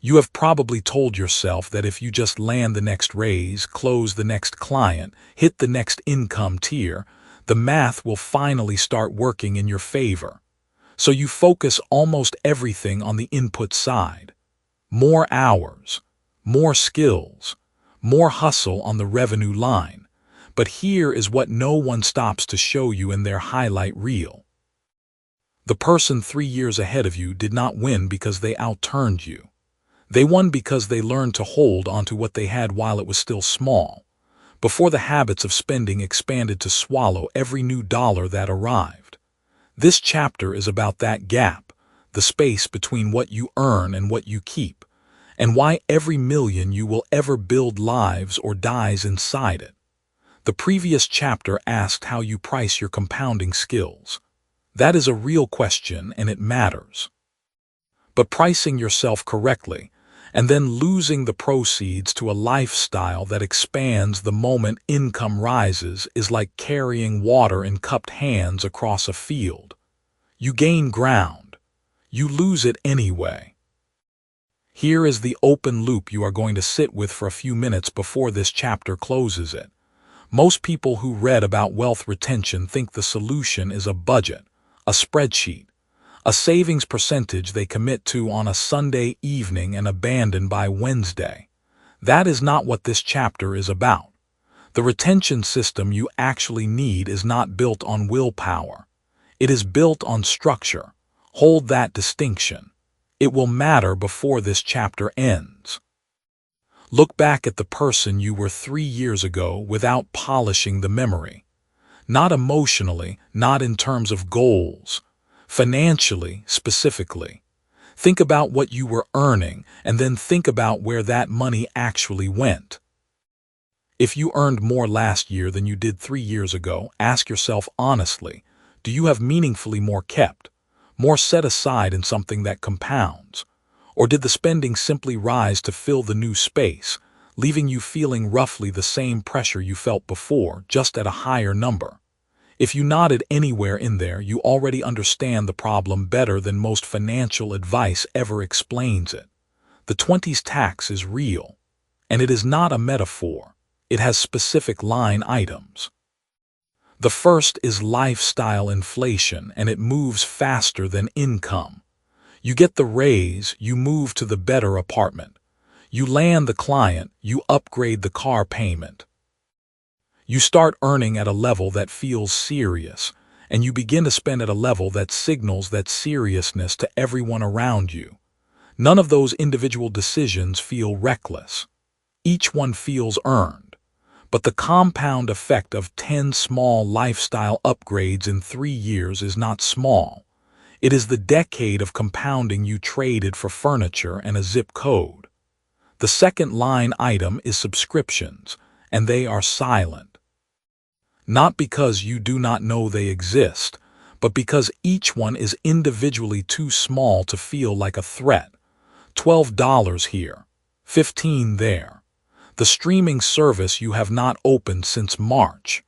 You have probably told yourself that if you just land the next raise, close the next client, hit the next income tier, the math will finally start working in your favor. So you focus almost everything on the input side. More hours, more skills, more hustle on the revenue line. But here is what no one stops to show you in their highlight reel. The person 3 years ahead of you did not win because they outturned you. They won because they learned to hold onto what they had while it was still small, before the habits of spending expanded to swallow every new dollar that arrived. This chapter is about that gap, the space between what you earn and what you keep, and why every million you will ever build lives or dies inside it. The previous chapter asked how you price your compounding skills. That is a real question and it matters. But pricing yourself correctly, and then losing the proceeds to a lifestyle that expands the moment income rises is like carrying water in cupped hands across a field. You gain ground. You lose it anyway. Here is the open loop you are going to sit with for a few minutes before this chapter closes it. Most people who read about wealth retention think the solution is a budget, a spreadsheet, a savings percentage they commit to on a Sunday evening and abandon by Wednesday. That is not what this chapter is about. The retention system you actually need is not built on willpower. It is built on structure. Hold that distinction. It will matter before this chapter ends. Look back at the person you were 3 years ago without polishing the memory. Not emotionally, not in terms of goals. Financially, specifically. Think about what you were earning and then think about where that money actually went. If you earned more last year than you did 3 years ago, ask yourself honestly, do you have meaningfully more kept, more set aside in something that compounds? Or did the spending simply rise to fill the new space, leaving you feeling roughly the same pressure you felt before, just at a higher number? If you nodded anywhere in there, you already understand the problem better than most financial advice ever explains it. The 20s tax is real, and it is not a metaphor. It has specific line items. The first is lifestyle inflation, and it moves faster than income. You get the raise, you move to the better apartment. You land the client, you upgrade the car payment. You start earning at a level that feels serious, and you begin to spend at a level that signals that seriousness to everyone around you. None of those individual decisions feel reckless. Each one feels earned. But the compound effect of 10 small lifestyle upgrades in 3 years is not small. It is the decade of compounding you traded for furniture and a zip code. The second line item is subscriptions, and they are silent. Not because you do not know they exist, but because each one is individually too small to feel like a threat. $12 here, $15 there. The streaming service you have not opened since March.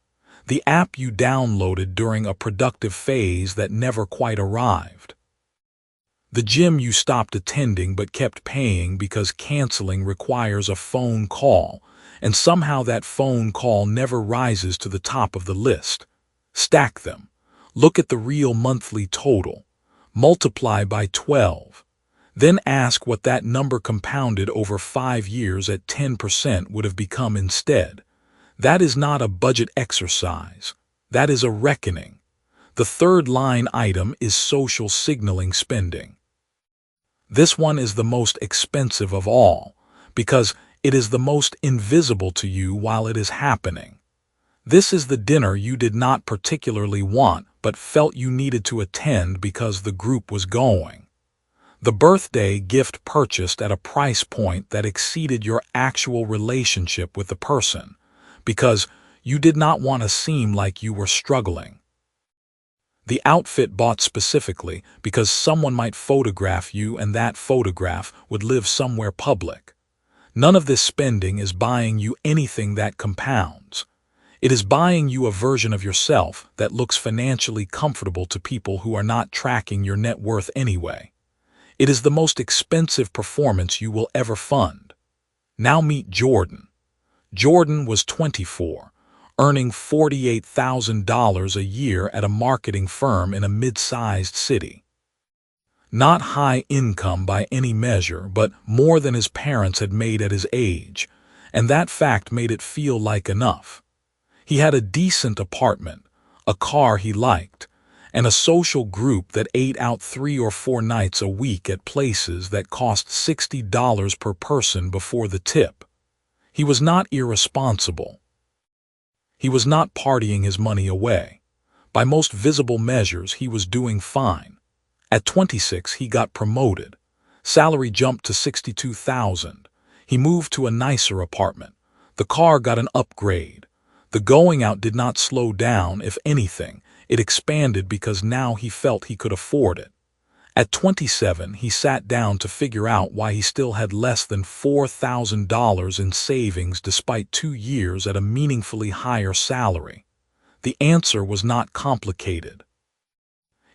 The app you downloaded during a productive phase that never quite arrived. The gym you stopped attending but kept paying because canceling requires a phone call, and somehow that phone call never rises to the top of the list. Stack them. Look at the real monthly total. Multiply by 12. Then ask what that number compounded over 5 years at 10% would have become instead. That is not a budget exercise. That is a reckoning. The third line item is social signaling spending. This one is the most expensive of all, because it is the most invisible to you while it is happening. This is the dinner you did not particularly want but felt you needed to attend because the group was going. The birthday gift purchased at a price point that exceeded your actual relationship with the person, because you did not want to seem like you were struggling. The outfit bought specifically because someone might photograph you and that photograph would live somewhere public. None of this spending is buying you anything that compounds. It is buying you a version of yourself that looks financially comfortable to people who are not tracking your net worth anyway. It is the most expensive performance you will ever fund. Now meet Jordan. Jordan was 24, earning $48,000 a year at a marketing firm in a mid-sized city. Not high income by any measure, but more than his parents had made at his age, and that fact made it feel like enough. He had a decent apartment, a car he liked, and a social group that ate out 3 or 4 nights a week at places that cost $60 per person before the tip. He was not irresponsible. He was not partying his money away. By most visible measures, he was doing fine. At 26, he got promoted. Salary jumped to $62,000. He moved to a nicer apartment. The car got an upgrade. The going out did not slow down, if anything. It expanded because now he felt he could afford it. At 27, he sat down to figure out why he still had less than $4,000 in savings despite 2 years at a meaningfully higher salary. The answer was not complicated.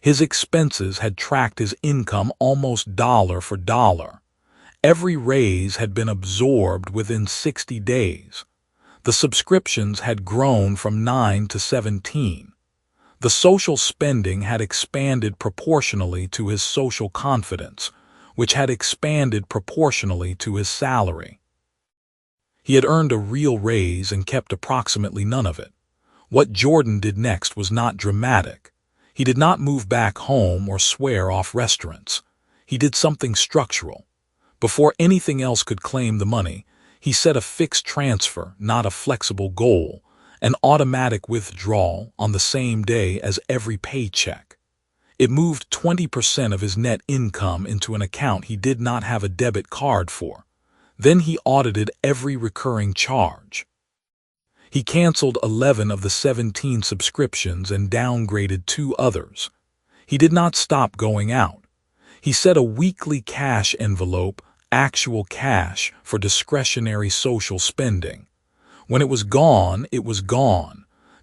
His expenses had tracked his income almost dollar for dollar. Every raise had been absorbed within 60 days. The subscriptions had grown from 9 to 17. The social spending had expanded proportionally to his social confidence, which had expanded proportionally to his salary. He had earned a real raise and kept approximately none of it. What Jordan did next was not dramatic. He did not move back home or swear off restaurants. He did something structural. Before anything else could claim the money, he set a fixed transfer, not a flexible goal, an automatic withdrawal on the same day as every paycheck. It moved 20% of his net income into an account he did not have a debit card for. Then he audited every recurring charge. He canceled 11 of the 17 subscriptions and downgraded 2 others. He did not stop going out. He set a weekly cash envelope, actual cash, for discretionary social spending. When it was gone,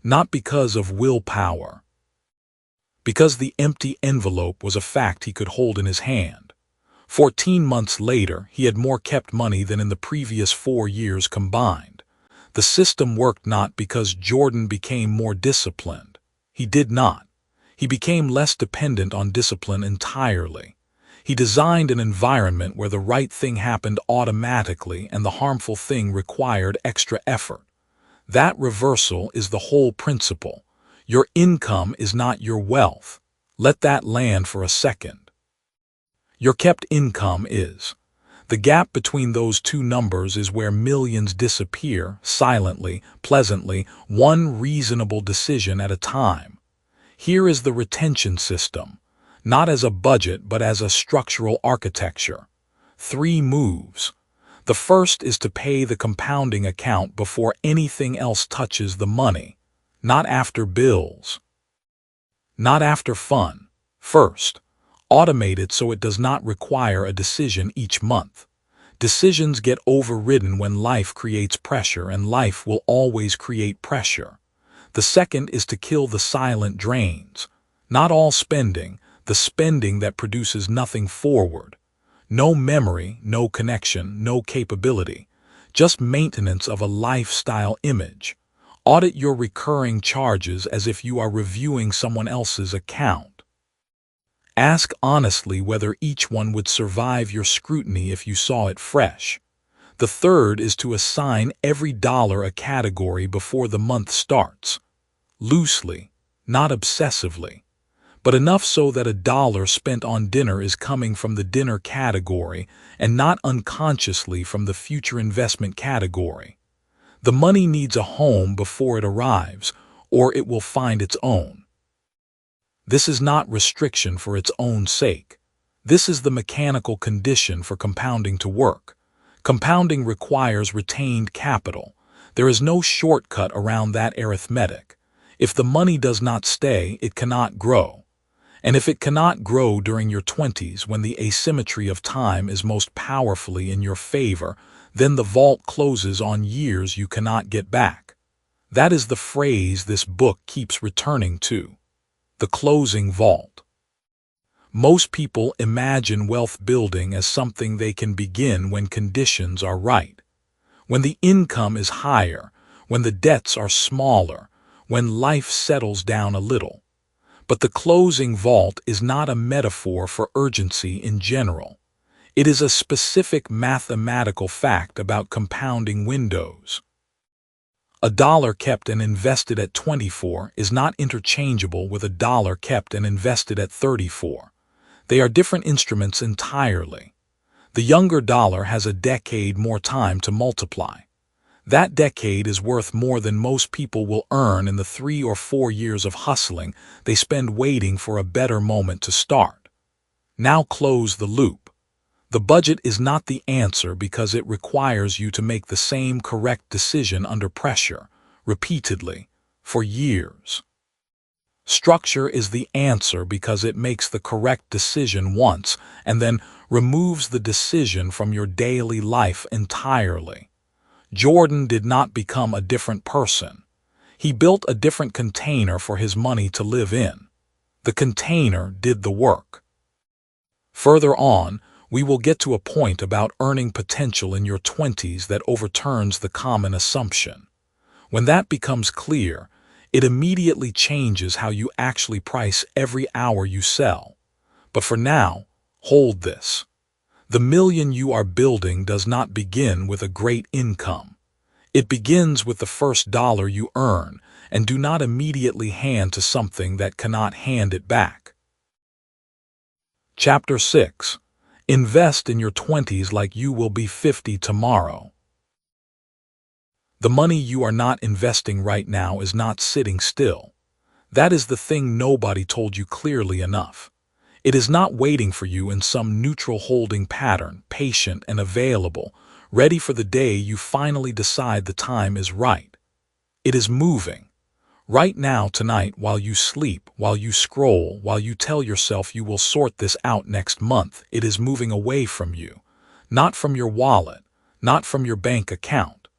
not because of willpower. Because the empty envelope was a fact he could hold in his hand. 14 months later, he had more kept money than in the previous 4 years combined. The system worked not because Jordan became more disciplined. He did not. He became less dependent on discipline entirely. He designed an environment where the right thing happened automatically and the harmful thing required extra effort. That reversal is the whole principle. Your income is not your wealth. Let that land for a second. Your kept income is. The gap between those two numbers is where millions disappear, silently, pleasantly, one reasonable decision at a time. Here is the retention system, not as a budget but as a structural architecture. 3 moves. The first is to pay the compounding account before anything else touches the money, not after bills, not after fun. First, automate it so it does not require a decision each month. Decisions get overridden when life creates pressure, and life will always create pressure. The second is to kill the silent drains. Not all spending, the spending that produces nothing forward. No memory, no connection, no capability. Just maintenance of a lifestyle image. Audit your recurring charges as if you are reviewing someone else's account. Ask honestly whether each one would survive your scrutiny if you saw it fresh. The third is to assign every dollar a category before the month starts. Loosely, not obsessively, but enough so that a dollar spent on dinner is coming from the dinner category and not unconsciously from the future investment category. The money needs a home before it arrives, or it will find its own. This is not restriction for its own sake. This is the mechanical condition for compounding to work. Compounding requires retained capital. There is no shortcut around that arithmetic. If the money does not stay, it cannot grow. And if it cannot grow during your 20s when the asymmetry of time is most powerfully in your favor, then the vault closes on years you cannot get back. That is the phrase this book keeps returning to. The closing vault. Most people imagine wealth building as something they can begin when conditions are right. When the income is higher, when the debts are smaller, when life settles down a little. But the closing vault is not a metaphor for urgency in general. It is a specific mathematical fact about compounding windows. A dollar kept and invested at 24 is not interchangeable with a dollar kept and invested at 34. They are different instruments entirely. The younger dollar has a decade more time to multiply. That decade is worth more than most people will earn in the 3 or 4 years of hustling they spend waiting for a better moment to start. Now close the loop. The budget is not the answer because it requires you to make the same correct decision under pressure, repeatedly, for years. Structure is the answer because it makes the correct decision once and then removes the decision from your daily life entirely. Jordan did not become a different person. He built a different container for his money to live in. The container did the work. Further on, we will get to a point about earning potential in your 20s that overturns the common assumption. When that becomes clear, It immediately changes how you actually price every hour you sell. But for now, hold this. The million you are building does not begin with a great income. It begins with the first dollar you earn, and do not immediately hand to something that cannot hand it back. Chapter 6. Invest in your 20s like you will be 50 tomorrow. The money you are not investing right now is not sitting still. That is the thing nobody told you clearly enough. It is not waiting for you in some neutral holding pattern, patient and available, ready for the day you finally decide the time is right. It is moving. Right now, tonight, while you sleep, while you scroll, while you tell yourself you will sort this out next month, it is moving away from you. Not from your wallet, not from your bank account.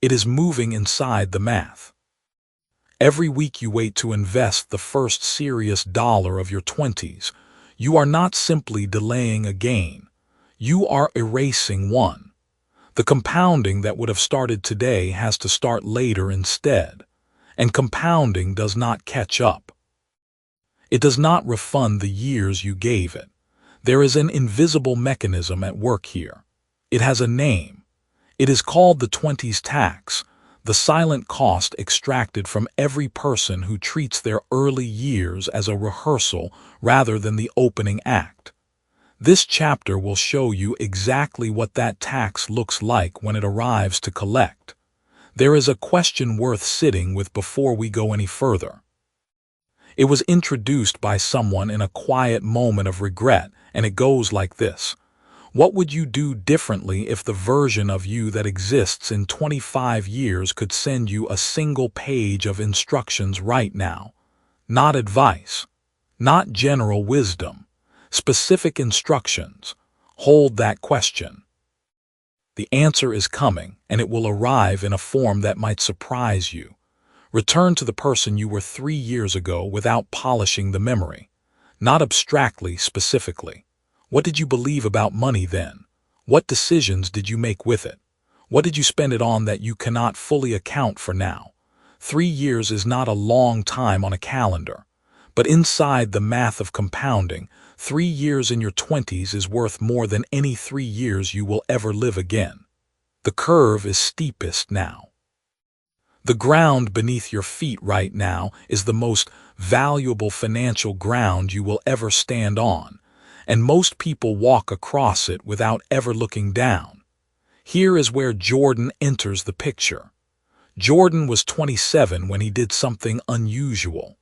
It is moving inside the math. Every week you wait to invest the first serious dollar of your 20s, you are not simply delaying a gain. You are erasing one. The compounding that would have started today has to start later instead. And compounding does not catch up. It does not refund the years you gave it. There is an invisible mechanism at work here. It has a name. It is called the 20s tax, the silent cost extracted from every person who treats their early years as a rehearsal rather than the opening act. This chapter will show you exactly what that tax looks like when it arrives to collect. There is a question worth sitting with before we go any further. It was introduced by someone in a quiet moment of regret, and it goes like this. What would you do differently if the version of you that exists in 25 years could send you a single page of instructions right now? Not advice, not general wisdom, specific instructions. Hold that question. The answer is coming, and it will arrive in a form that might surprise you. Return to the person you were 3 years ago without polishing the memory. Not abstractly, specifically. What did you believe about money then? What decisions did you make with it? What did you spend it on that you cannot fully account for now? 3 years is not a long time on a calendar. But inside the math of compounding, 3 years in your 20s is worth more than any 3 years you will ever live again. The curve is steepest now. The ground beneath your feet right now is the most valuable financial ground you will ever stand on, and most people walk across it without ever looking down. Here is where Jordan enters the picture. Jordan was 27 when he did something unusual.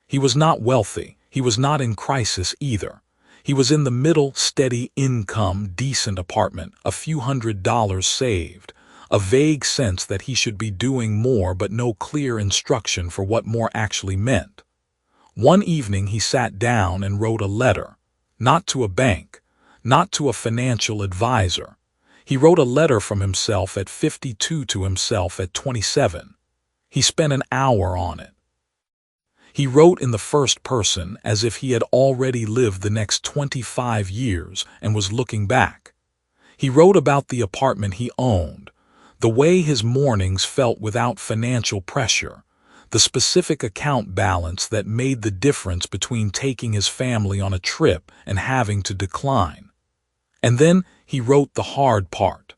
He was not wealthy. He was not in crisis either. He was in the middle, steady income, decent apartment, a few $100s saved, a vague sense that he should be doing more but no clear instruction for what more actually meant. One evening he sat down and wrote a letter, not to a bank, not to a financial advisor. He wrote a letter from himself at 52 to himself at 27. He spent an hour on it. He wrote in the first person as if he had already lived the next 25 years and was looking back. He wrote about the apartment he owned, the way his mornings felt without financial pressure, the specific account balance that made the difference between taking his family on a trip and having to decline. And then he wrote the hard part.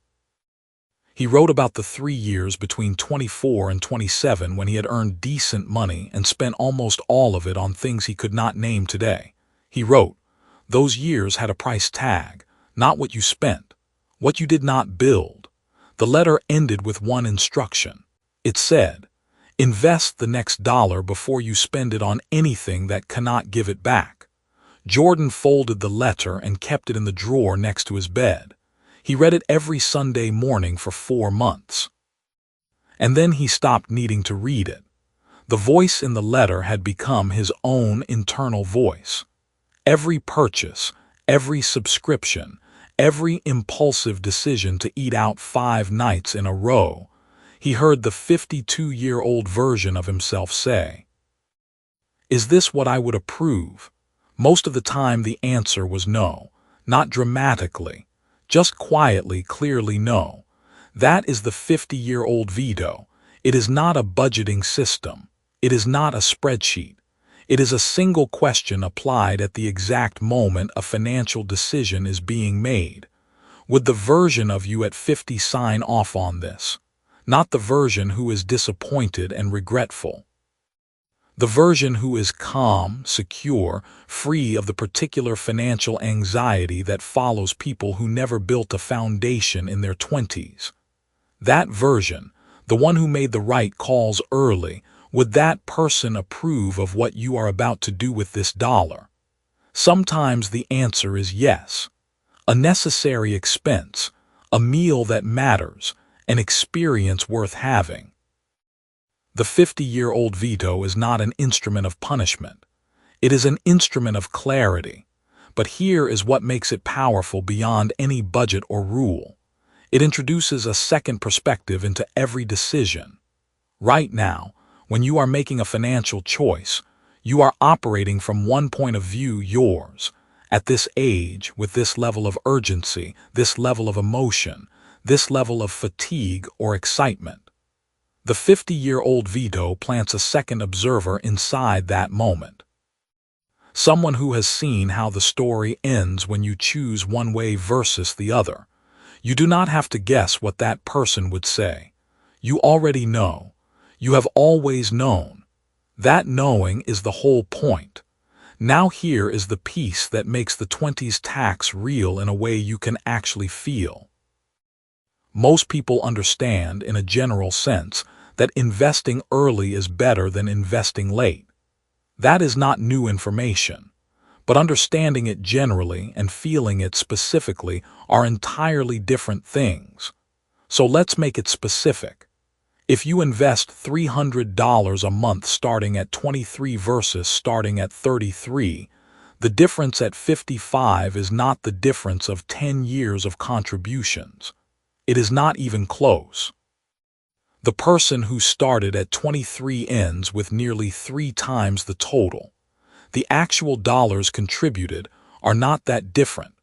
He wrote about the 3 years between 24 and 27 when he had earned decent money and spent almost all of it on things he could not name today. He wrote, those years had a price tag, not what you spent, what you did not build. The letter ended with one instruction. It said, invest the next dollar before you spend it on anything that cannot give it back. Jordan folded the letter and kept it in the drawer next to his bed. He read it every Sunday morning for 4 months. And then he stopped needing to read it. The voice in the letter had become his own internal voice. Every purchase, every subscription, every impulsive decision to eat out 5 nights in a row, he heard the 52-year-old version of himself say, is this what I would approve? Most of the time the answer was no, not dramatically. Just quietly, clearly no. That is the 50-year-old veto. It is not a budgeting system. It is not a spreadsheet. It is a single question applied at the exact moment a financial decision is being made. Would the version of you at 50 sign off on this? Not the version who is disappointed and regretful. The version who is calm, secure, free of the particular financial anxiety that follows people who never built a foundation in their 20s. That version, the one who made the right calls early, would that person approve of what you are about to do with this dollar? Sometimes the answer is yes. A necessary expense, a meal that matters, an experience worth having. The 50-year-old veto is not an instrument of punishment. It is an instrument of clarity. But here is what makes it powerful beyond any budget or rule. It introduces a second perspective into every decision. Right now, when you are making a financial choice, you are operating from one point of view, yours. At this age, with this level of urgency, this level of emotion, this level of fatigue or excitement. The 50-year-old veto plants a second observer inside that moment. Someone who has seen how the story ends when you choose one way versus the other. You do not have to guess what that person would say. You already know. You have always known. That knowing is the whole point. Now here is the piece that makes the 20s tax real in a way you can actually feel. Most people understand, in a general sense, that investing early is better than investing late. That is not new information. But understanding it generally and feeling it specifically are entirely different things. So let's make it specific. If you invest $300 a month starting at 23 versus starting at 33, the difference at 55 is not the difference of 10 years of contributions. It is not even close. The person who started at 23 ends with nearly 3 times the total. The actual dollars contributed are not that different.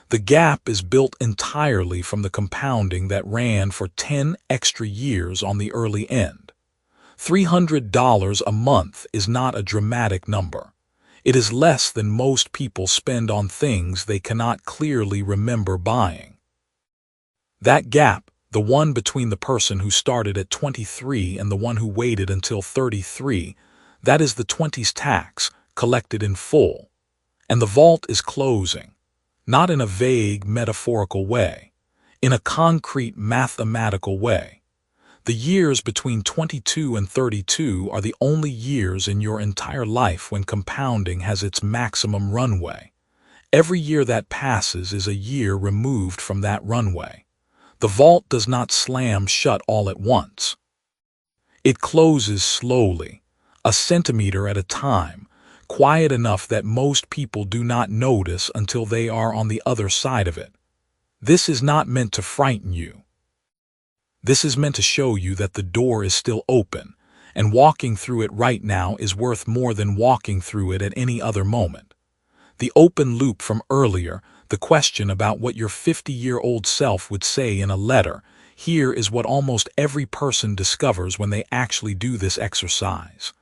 The gap is built entirely from the compounding that ran for 10 extra years on the early end. $300 a month is not a dramatic number. It is less than most people spend on things they cannot clearly remember buying. That gap, the one between the person who started at 23 and the one who waited until 33, that is the 20s tax, collected in full. And the vault is closing. Not in a vague, metaphorical way, in a concrete, mathematical way. The years between 22 and 32 are the only years in your entire life when compounding has its maximum runway. Every year that passes is a year removed from that runway. The vault does not slam shut all at once. It closes slowly, a centimeter at a time, quiet enough that most people do not notice until they are on the other side of it. This is not meant to frighten you. This is meant to show you that the door is still open, and walking through it right now is worth more than walking through it at any other moment. The open loop from earlier, the question about what your 50-year-old self would say in a letter, here is what almost every person discovers when they actually do this exercise.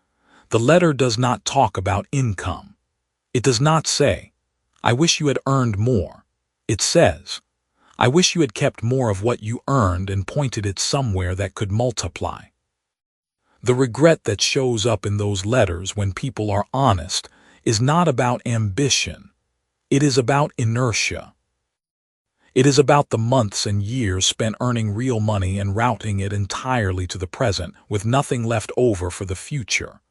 The letter does not talk about income. It does not say, "I wish you had earned more." It says, "I wish you had kept more of what you earned and pointed it somewhere that could multiply." The regret that shows up in those letters when people are honest is not about ambition. It is about inertia. It is about the months and years spent earning real money and routing it entirely to the present with nothing left over for the future.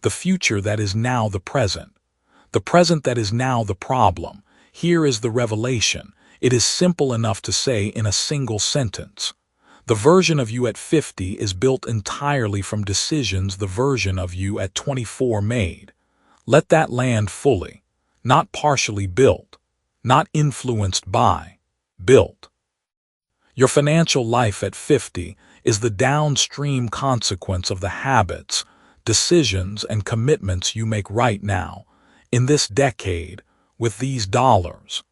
The future that is now the present. The present that is now the problem. Here is the revelation. It is simple enough to say in a single sentence. The version of you at 50 is built entirely from decisions the version of you at 24 made. Let that land fully, not partially built, not influenced by, built. Your financial life at 50 is the downstream consequence of the habits, decisions, and commitments you make right now, in this decade, with these dollars.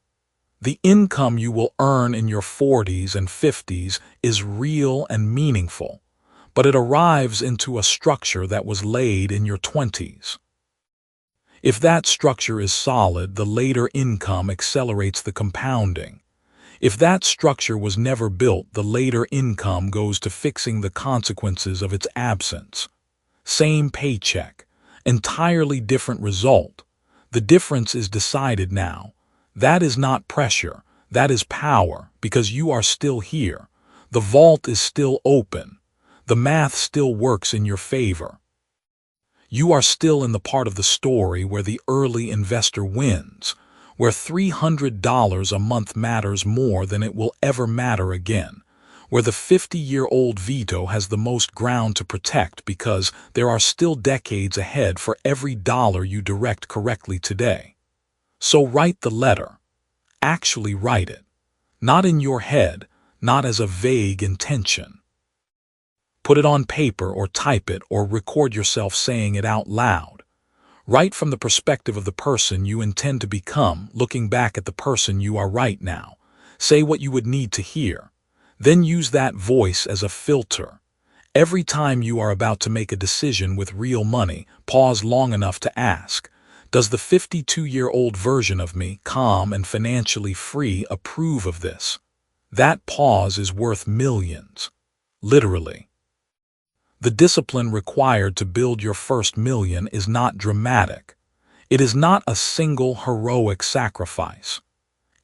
The income you will earn in your 40s and 50s is real and meaningful, but it arrives into a structure that was laid in your 20s. If that structure is solid, the later income accelerates the compounding. If that structure was never built, the later income goes to fixing the consequences of its absence. Same paycheck, entirely different result. The difference is decided now. That is not pressure, that is power, because you are still here. The vault is still open. The math still works in your favor. You are still in the part of the story where the early investor wins, where $300 a month matters more than it will ever matter again, where the 50-year-old veto has the most ground to protect because there are still decades ahead for every dollar you direct correctly today. So write the letter. Actually write it. Not in your head, not as a vague intention. Put it on paper or type it or record yourself saying it out loud. Write from the perspective of the person you intend to become, looking back at the person you are right now. Say what you would need to hear. Then use that voice as a filter. Every time you are about to make a decision with real money, pause long enough to ask, does the 52-year-old version of me, calm and financially free, approve of this? That pause is worth millions. Literally. The discipline required to build your first million is not dramatic. It is not a single heroic sacrifice.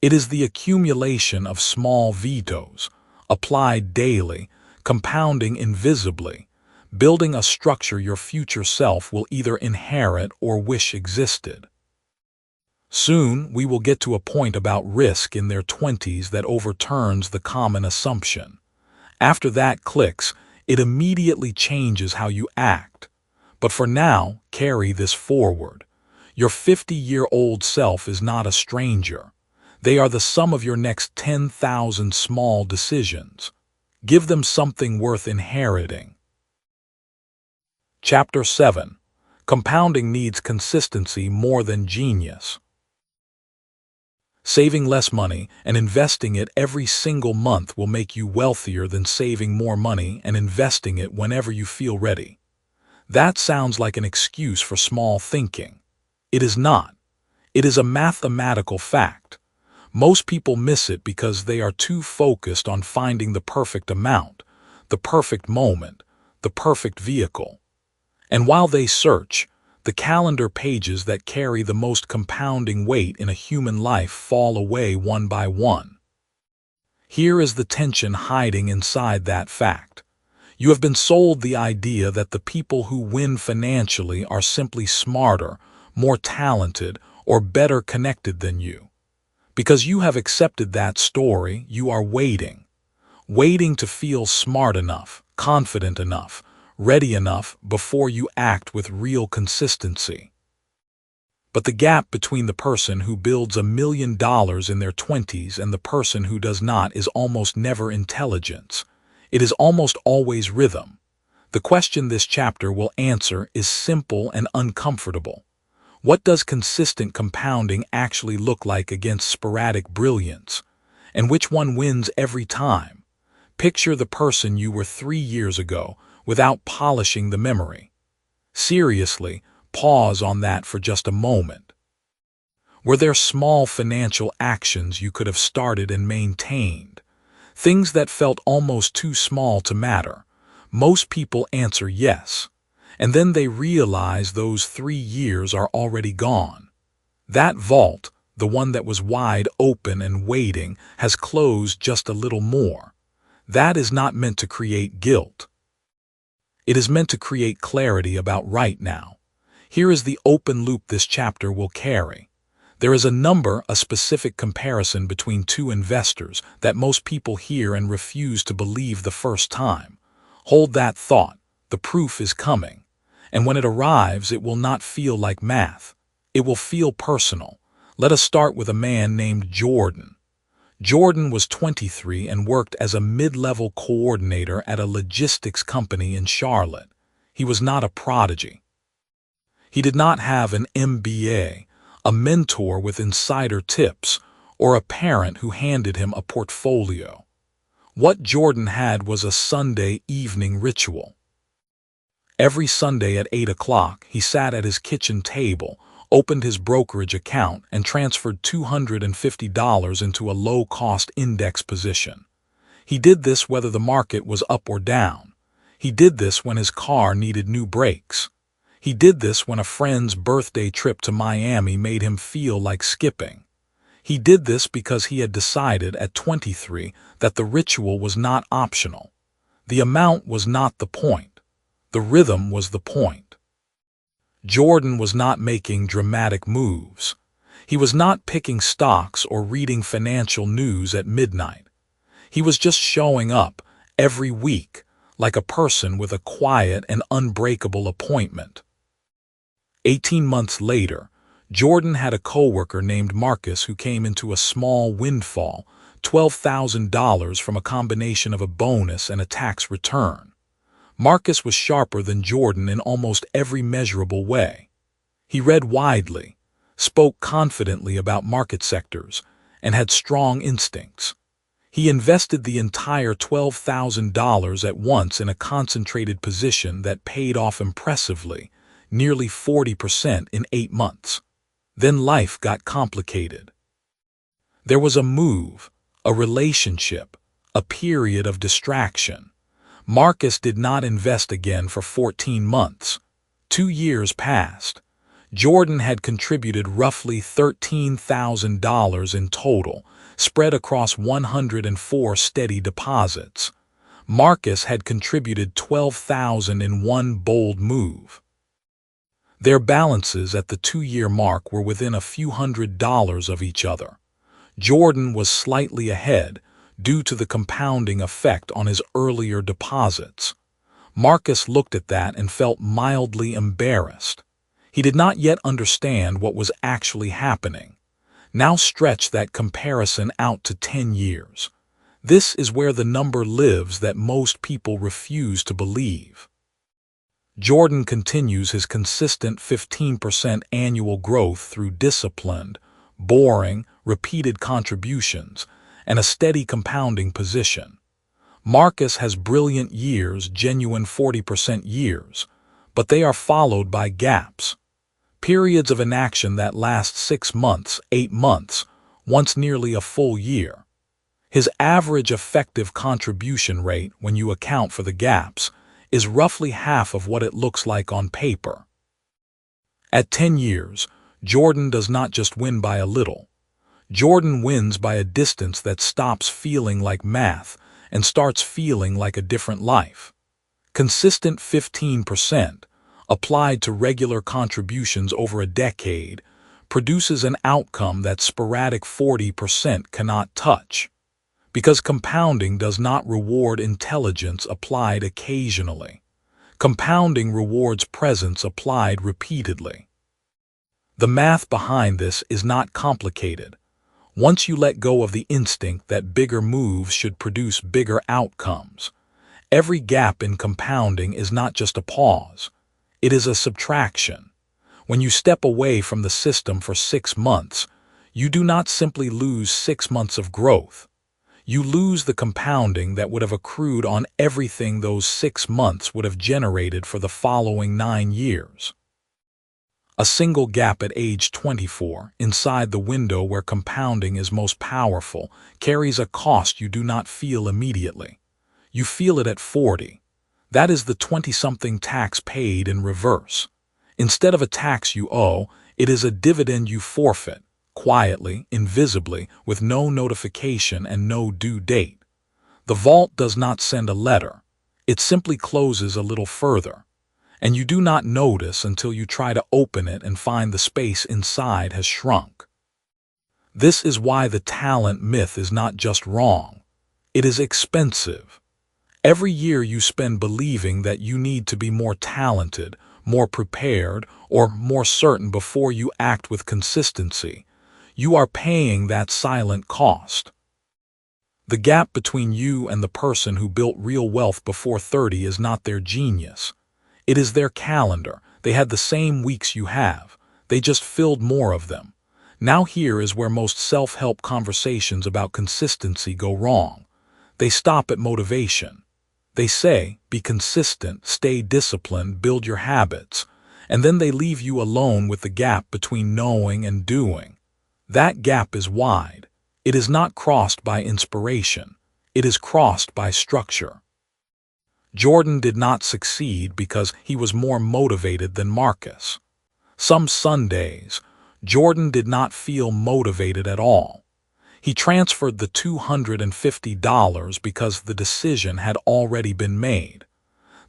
It is the accumulation of small vetoes, applied daily, compounding invisibly, building a structure your future self will either inherit or wish existed. Soon, we will get to a point about risk in their 20s that overturns the common assumption. After that clicks, it immediately changes how you act. But for now, carry this forward. Your 50-year-old self is not a stranger. They are the sum of your next 10,000 small decisions. Give them something worth inheriting. Chapter 7. Compounding needs consistency more than genius. Saving less money and investing it every single month will make you wealthier than saving more money and investing it whenever you feel ready. That sounds like an excuse for small thinking. It is not. It is a mathematical fact. Most people miss it because they are too focused on finding the perfect amount, the perfect moment, the perfect vehicle. And while they search, the calendar pages that carry the most compounding weight in a human life fall away one by one. Here is the tension hiding inside that fact. You have been sold the idea that the people who win financially are simply smarter, more talented, or better connected than you. Because you have accepted that story, you are waiting to feel smart enough, confident enough, ready enough before you act with real consistency. But the gap between the person who builds $1 million in their 20s and the person who does not is almost never intelligence. It is almost always rhythm. The question this chapter will answer is simple and uncomfortable. What does consistent compounding actually look like against sporadic brilliance? And which one wins every time? Picture the person you were 3 years ago, without polishing the memory. Seriously, pause on that for just a moment. Were there small financial actions you could have started and maintained? Things that felt almost too small to matter? Most people answer yes, and then they realize those 3 years are already gone. That vault, the one that was wide open and waiting, has closed just a little more. That is not meant to create guilt. It is meant to create clarity about right now. Here is the open loop this chapter will carry. There is a specific comparison between two investors that most people hear and refuse to believe the first time. Hold that thought. The proof is coming. And when it arrives, it will not feel like math. It will feel personal. Let us start with a man named Jordan. Jordan was 23 and worked as a mid-level coordinator at a logistics company in Charlotte. He was not a prodigy. He did not have an MBA, a mentor with insider tips, or a parent who handed him a portfolio. What Jordan had was a Sunday evening ritual. Every Sunday at 8 o'clock, he sat at his kitchen table, opened his brokerage account, and transferred $250 into a low-cost index position. He did this whether the market was up or down. He did this when his car needed new brakes. He did this when a friend's birthday trip to Miami made him feel like skipping. He did this because he had decided at 23 that the ritual was not optional. The amount was not the point. The rhythm was the point. Jordan was not making dramatic moves. He was not picking stocks or reading financial news at midnight. He was just showing up every week like a person with a quiet and unbreakable appointment. 18 months later, Jordan had a coworker named Marcus who came into a small windfall, $12,000 from a combination of a bonus and a tax return. Marcus was sharper than Jordan in almost every measurable way. He read widely, spoke confidently about market sectors, and had strong instincts. He invested the entire $12,000 at once in a concentrated position that paid off impressively, nearly 40% in 8 months. Then life got complicated. There was a move, a relationship, a period of distraction. Marcus did not invest again for 14 months. 2 years passed. Jordan had contributed roughly $13,000 in total, spread across 104 steady deposits. Marcus had contributed $12,000 in one bold move. Their balances at the 2-year mark were within a few $100s of each other. Jordan was slightly ahead, due to the compounding effect on his earlier deposits. Marcus looked at that and felt mildly embarrassed. He did not yet understand what was actually happening. Now stretch that comparison out to 10 years. This is where the number lives that most people refuse to believe. Jordan continues his consistent 15% annual growth through disciplined, boring, repeated contributions, and a steady compounding position. Marcus has brilliant years, genuine 40% years, but they are followed by gaps. Periods of inaction that last 6 months, 8 months, once nearly a full year. His average effective contribution rate, when you account for the gaps, is roughly half of what it looks like on paper. At 10 years, Jordan does not just win by a little. Jordan wins by a distance that stops feeling like math and starts feeling like a different life. Consistent 15%, applied to regular contributions over a decade, produces an outcome that sporadic 40% cannot touch. Because compounding does not reward intelligence applied occasionally. Compounding rewards presence applied repeatedly. The math behind this is not complicated. Once you let go of the instinct that bigger moves should produce bigger outcomes, every gap in compounding is not just a pause. It is a subtraction. When you step away from the system for 6 months, you do not simply lose 6 months of growth. You lose the compounding that would have accrued on everything those 6 months would have generated for the following 9 years. A single gap at age 24, inside the window where compounding is most powerful, carries a cost you do not feel immediately. You feel it at 40. That is the 20-something tax paid in reverse. Instead of a tax you owe, it is a dividend you forfeit, quietly, invisibly, with no notification and no due date. The vault does not send a letter. It simply closes a little further. And you do not notice until you try to open it and find the space inside has shrunk. This is why the talent myth is not just wrong. It is expensive. Every year you spend believing that you need to be more talented, more prepared, or more certain before you act with consistency, you are paying that silent cost. The gap between you and the person who built real wealth before 30 is not their genius. It is their calendar. They had the same weeks you have. They just filled more of them. Now here is where most self-help conversations about consistency go wrong. They stop at motivation. They say, be consistent, stay disciplined, build your habits, and then they leave you alone with the gap between knowing and doing. That gap is wide. It is not crossed by inspiration. It is crossed by structure. Jordan did not succeed because he was more motivated than Marcus. Some Sundays, Jordan did not feel motivated at all. He transferred the $250 because the decision had already been made.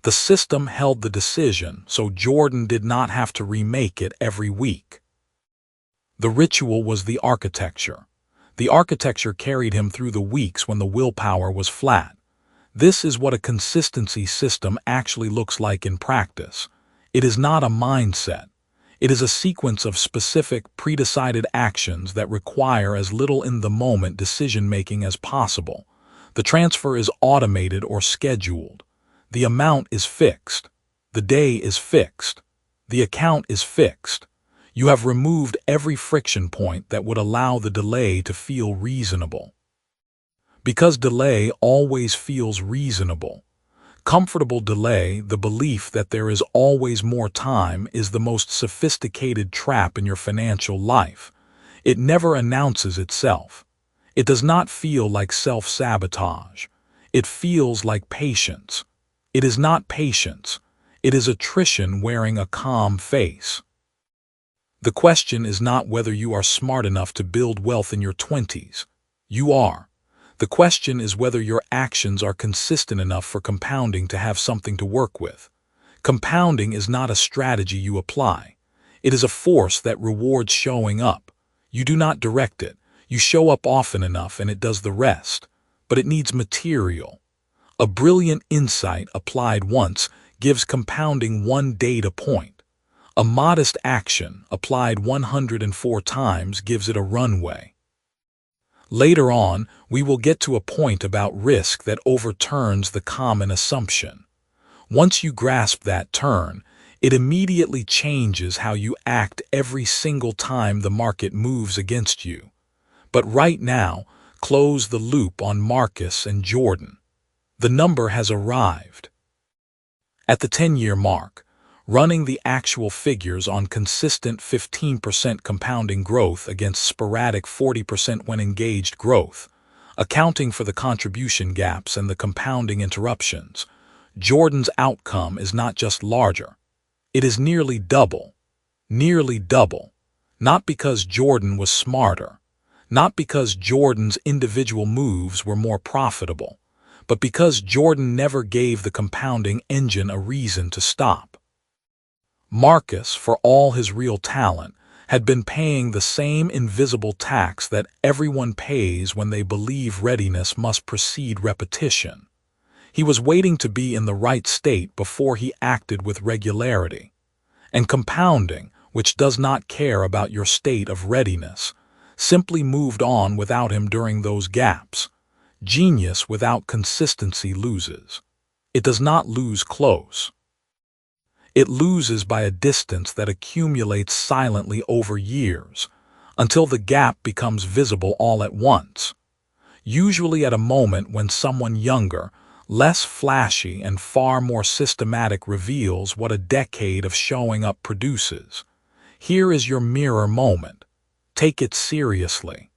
The system held the decision, so Jordan did not have to remake it every week. The ritual was the architecture. The architecture carried him through the weeks when the willpower was flat. This is what a consistency system actually looks like in practice. It is not a mindset. It is a sequence of specific, pre-decided actions that require as little in-the-moment decision-making as possible. The transfer is automated or scheduled. The amount is fixed. The day is fixed. The account is fixed. You have removed every friction point that would allow the delay to feel reasonable. Because delay always feels reasonable. Comfortable delay, the belief that there is always more time, is the most sophisticated trap in your financial life. It never announces itself. It does not feel like self-sabotage. It feels like patience. It is not patience. It is attrition wearing a calm face. The question is not whether you are smart enough to build wealth in your 20s. You are. The question is whether your actions are consistent enough for compounding to have something to work with. Compounding is not a strategy you apply. It is a force that rewards showing up. You do not direct it. You show up often enough and it does the rest. But it needs material. A brilliant insight applied once gives compounding one data point. A modest action applied 104 times gives it a runway. Later on, we will get to a point about risk that overturns the common assumption. Once you grasp that turn, it immediately changes how you act every single time the market moves against you. But right now, close the loop on Marcus and Jordan. The number has arrived. At the 10-year mark, running the actual figures on consistent 15% compounding growth against sporadic 40% when engaged growth, accounting for the contribution gaps and the compounding interruptions, Jordan's outcome is not just larger. It is nearly double. Nearly double. Not because Jordan was smarter, not because Jordan's individual moves were more profitable, but because Jordan never gave the compounding engine a reason to stop. Marcus, for all his real talent, had been paying the same invisible tax that everyone pays when they believe readiness must precede repetition. He was waiting to be in the right state before he acted with regularity. And compounding, which does not care about your state of readiness, simply moved on without him during those gaps. Genius without consistency loses. It does not lose close. It loses by a distance that accumulates silently over years, until the gap becomes visible all at once. Usually at a moment when someone younger, less flashy and far more systematic reveals what a decade of showing up produces. Here is your mirror moment. Take it seriously.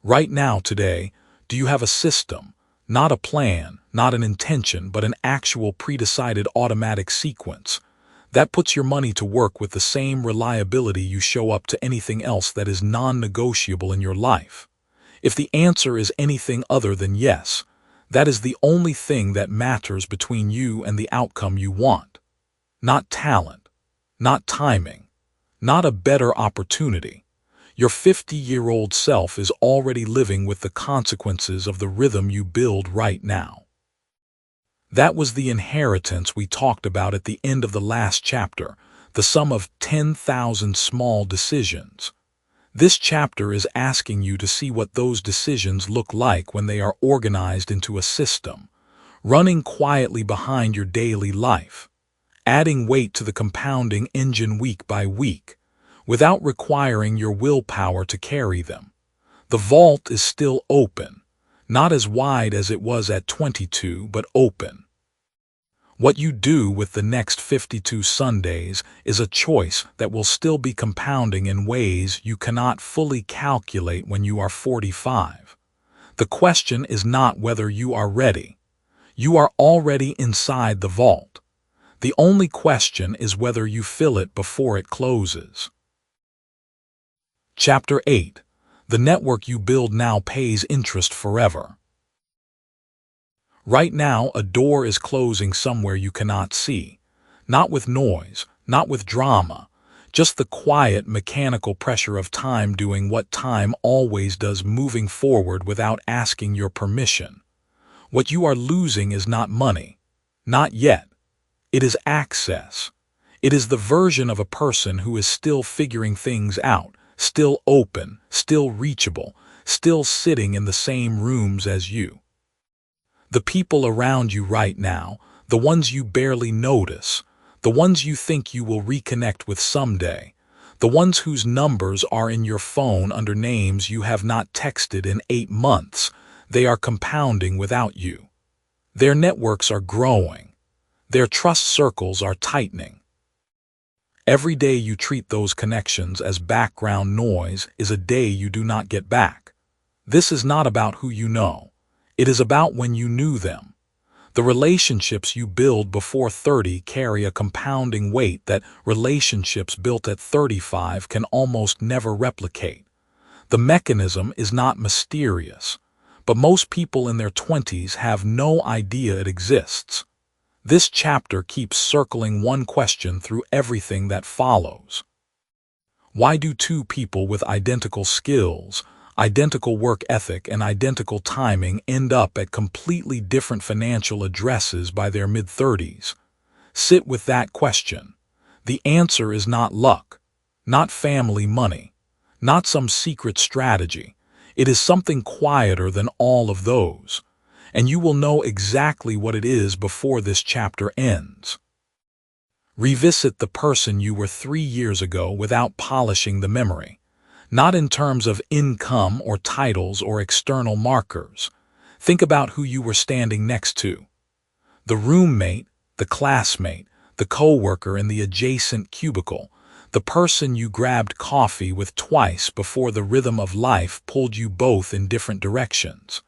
Right now, today, do you have a system? Not a plan, not an intention, but an actual pre-decided automatic sequence that puts your money to work with the same reliability you show up to anything else that is non-negotiable in your life. If the answer is anything other than yes, that is the only thing that matters between you and the outcome you want. Not talent, not timing, not a better opportunity. Your 50-year-old self is already living with the consequences of the rhythm you build right now. That was the inheritance we talked about at the end of the last chapter, the sum of 10,000 small decisions. This chapter is asking you to see what those decisions look like when they are organized into a system, running quietly behind your daily life, adding weight to the compounding engine week by week, without requiring your willpower to carry them. The vault is still open. Not as wide as it was at 22, but open. What you do with the next 52 Sundays is a choice that will still be compounding in ways you cannot fully calculate when you are 45. The question is not whether you are ready. You are already inside the vault. The only question is whether you fill it before it closes. Chapter 8. The network you build now pays interest forever. Right now, a door is closing somewhere you cannot see. Not with noise, not with drama, just the quiet, mechanical pressure of time doing what time always does, moving forward without asking your permission. What you are losing is not money. Not yet. It is access. It is the version of a person who is still figuring things out, still open, still reachable, still sitting in the same rooms as you. The people around you right now, the ones you barely notice, the ones you think you will reconnect with someday, the ones whose numbers are in your phone under names you have not texted in 8 months, they are compounding without you. Their networks are growing. Their trust circles are tightening. Every day you treat those connections as background noise is a day you do not get back. This is not about who you know. It is about when you knew them. The relationships you build before 30 carry a compounding weight that relationships built at 35 can almost never replicate. The mechanism is not mysterious, but most people in their 20s have no idea it exists. This chapter keeps circling one question through everything that follows. Why do two people with identical skills, identical work ethic, and identical timing end up at completely different financial addresses by their mid-30s? Sit with that question. The answer is not luck, not family money, not some secret strategy. It is something quieter than all of those, and you will know exactly what it is before this chapter ends. Revisit the person you were 3 years ago without polishing the memory. Not in terms of income or titles or external markers. Think about who you were standing next to. The roommate, the classmate, the coworker in the adjacent cubicle, the person you grabbed coffee with twice before the rhythm of life pulled you both in different directions.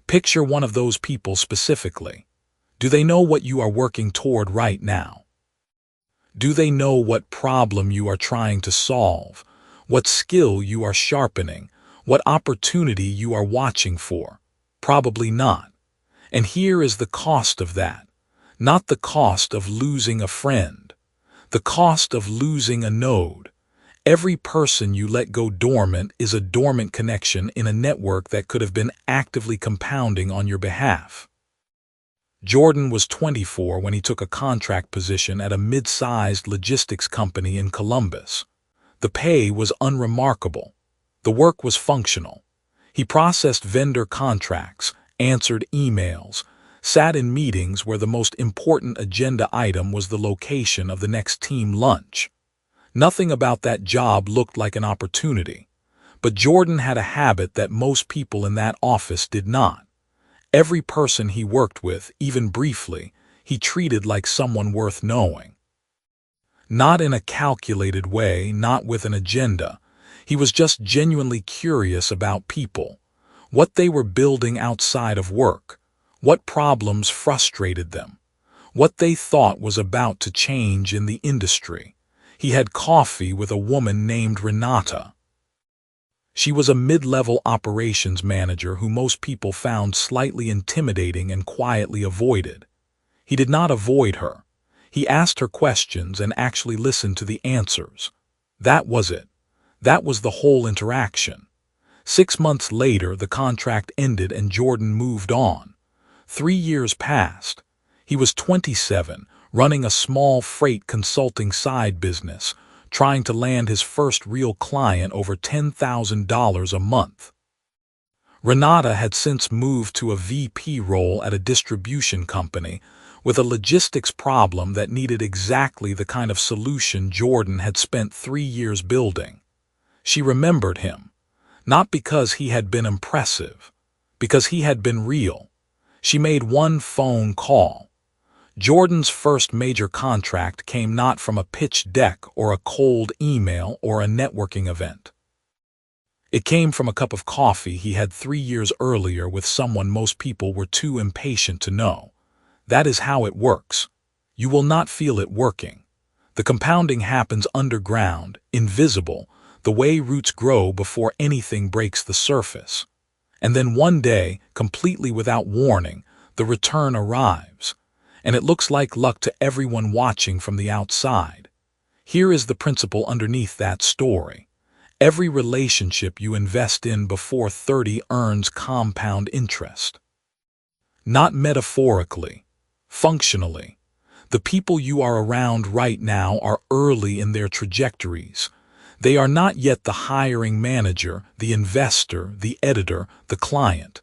Picture one of those people specifically. Do they know what you are working toward right now? Do they know what problem you are trying to solve? What skill you are sharpening, what opportunity you are watching for? Probably not. And here is the cost of that. Not the cost of losing a friend. The cost of losing a node. Every person you let go dormant is a dormant connection in a network that could have been actively compounding on your behalf. Jordan was 24 when he took a contract position at a mid-sized logistics company in Columbus. The pay was unremarkable. The work was functional. He processed vendor contracts, answered emails, sat in meetings where the most important agenda item was the location of the next team lunch. Nothing about that job looked like an opportunity, but Jordan had a habit that most people in that office did not. Every person he worked with, even briefly, he treated like someone worth knowing. Not in a calculated way, not with an agenda. He was just genuinely curious about people, what they were building outside of work, what problems frustrated them, what they thought was about to change in the industry. He had coffee with a woman named Renata. She was a mid-level operations manager who most people found slightly intimidating and quietly avoided. He did not avoid her. He asked her questions and actually listened to the answers. That was it. That was the whole interaction. 6 months later, the contract ended and Jordan moved on. 3 years passed. He was 27, running a small freight consulting side business, trying to land his first real client over $10,000 a month. Renata had since moved to a VP role at a distribution company, with a logistics problem that needed exactly the kind of solution Jordan had spent 3 years building. She remembered him, not because he had been impressive, Because he had been real. She made one phone call. Jordan's first major contract came not from a pitch deck or a cold email or a networking event. It came from a cup of coffee he had 3 years earlier with someone most people were too impatient to know. That is how it works. You will not feel it working. The compounding happens underground, invisible, the way roots grow before anything breaks the surface. And then one day, completely without warning, the return arrives. And it looks like luck to everyone watching from the outside. Here is the principle underneath that story. Every relationship you invest in before 30 earns compound interest. Not metaphorically, functionally. The people you are around right now are early in their trajectories. They are not yet the hiring manager, the investor, the editor, the client.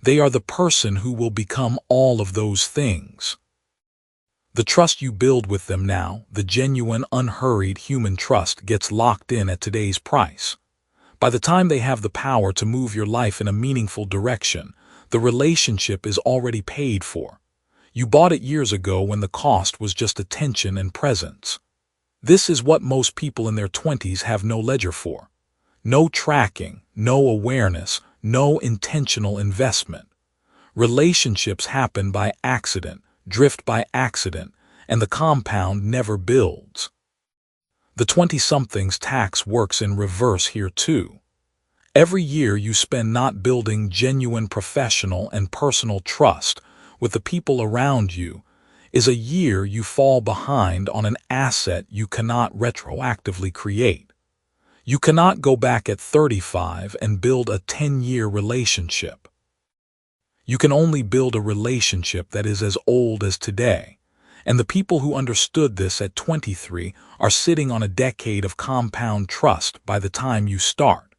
They are the person who will become all of those things. The trust you build with them now, the genuine, unhurried human trust, gets locked in at today's price. By the time they have the power to move your life in a meaningful direction, the relationship is already paid for. You bought it years ago when the cost was just attention and presence. This is what most people in their 20s have no ledger for. No tracking, no awareness, no intentional investment. Relationships happen by accident, drift by accident, and the compound never builds. The 20-somethings tax works in reverse here too. Every year you spend not building genuine professional and personal trust with the people around you is a year you fall behind on an asset you cannot retroactively create. You cannot go back at 35 and build a 10-year relationship. You can only build a relationship that is as old as today, and the people who understood this at 23 are sitting on a decade of compound trust by the time you start.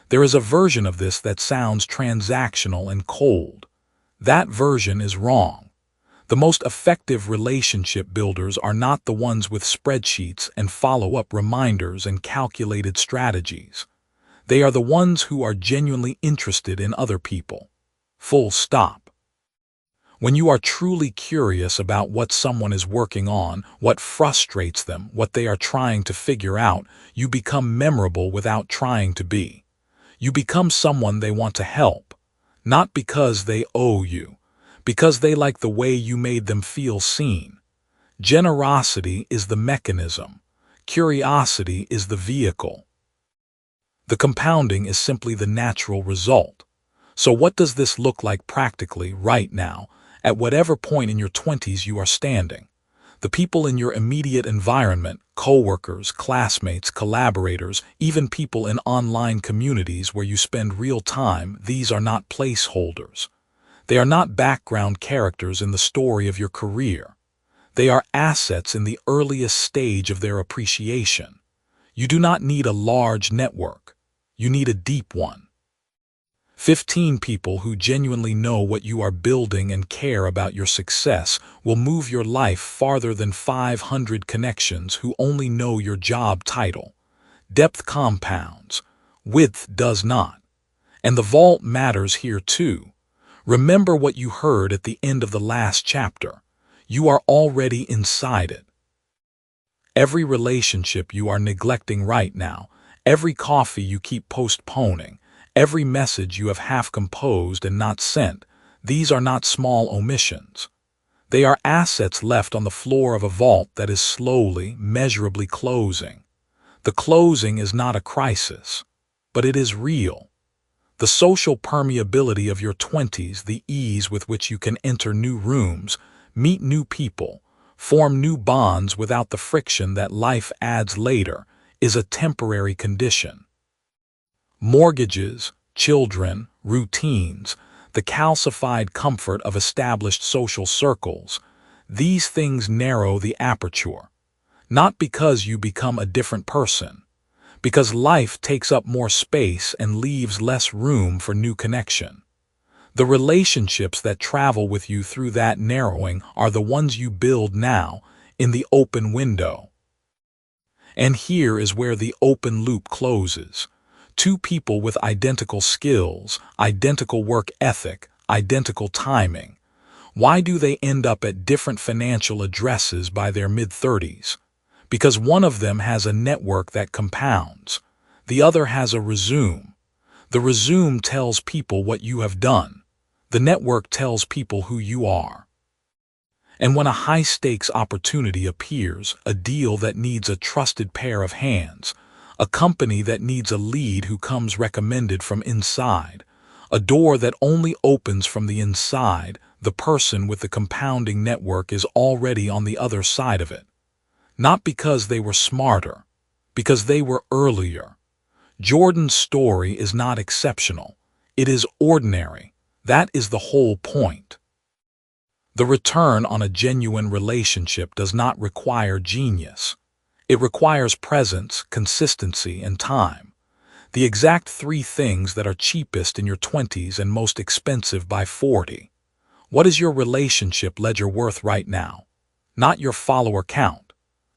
There is a version of this that sounds transactional and cold. That version is wrong. The most effective relationship builders are not the ones with spreadsheets and follow-up reminders and calculated strategies. They are the ones who are genuinely interested in other people. Full stop. When you are truly curious about what someone is working on, what frustrates them, what they are trying to figure out, you become memorable without trying to be. You become someone they want to help, not because they owe you, because they like the way you made them feel seen. Generosity is the mechanism. Curiosity is the vehicle. The compounding is simply the natural result. So what does this look like practically right now, at whatever point in your 20s you are standing? The people in your immediate environment, coworkers, classmates, collaborators, even people in online communities where you spend real time, these are not placeholders. They are not background characters in the story of your career. They are assets in the earliest stage of their appreciation. You do not need a large network. You need a deep one. 15 people who genuinely know what you are building and care about your success will move your life farther than 500 connections who only know your job title. Depth compounds. Width does not. And the vault matters here too. Remember what you heard at the end of the last chapter. You are already inside it. Every relationship you are neglecting right now, every coffee you keep postponing, every message you have half composed and not sent, these are not small omissions. They are assets left on the floor of a vault that is slowly, measurably closing. The closing is not a crisis, but it is real. The social permeability of your 20s, the ease with which you can enter new rooms, meet new people, form new bonds without the friction that life adds later, is a temporary condition. Mortgages, children, routines, the calcified comfort of established social circles, these things narrow the aperture. Not because you become a different person, because life takes up more space and leaves less room for new connection. The relationships that travel with you through that narrowing are the ones you build now, in the open window. And here is where the open loop closes. Two people with identical skills, identical work ethic, identical timing. Why do they end up at different financial addresses by their mid-30s? Because one of them has a network that compounds. The other has a resume. The resume tells people what you have done. The network tells people who you are. And when a high-stakes opportunity appears, a deal that needs a trusted pair of hands, a company that needs a lead who comes recommended from inside, a door that only opens from the inside, the person with the compounding network is already on the other side of it. Not because they were smarter, because they were earlier. Jordan's story is not exceptional. It is ordinary. That is the whole point. The return on a genuine relationship does not require genius. It requires presence, consistency, and time. The exact three things that are cheapest in your 20s and most expensive by 40. What is your relationship ledger worth right now? Not your follower count.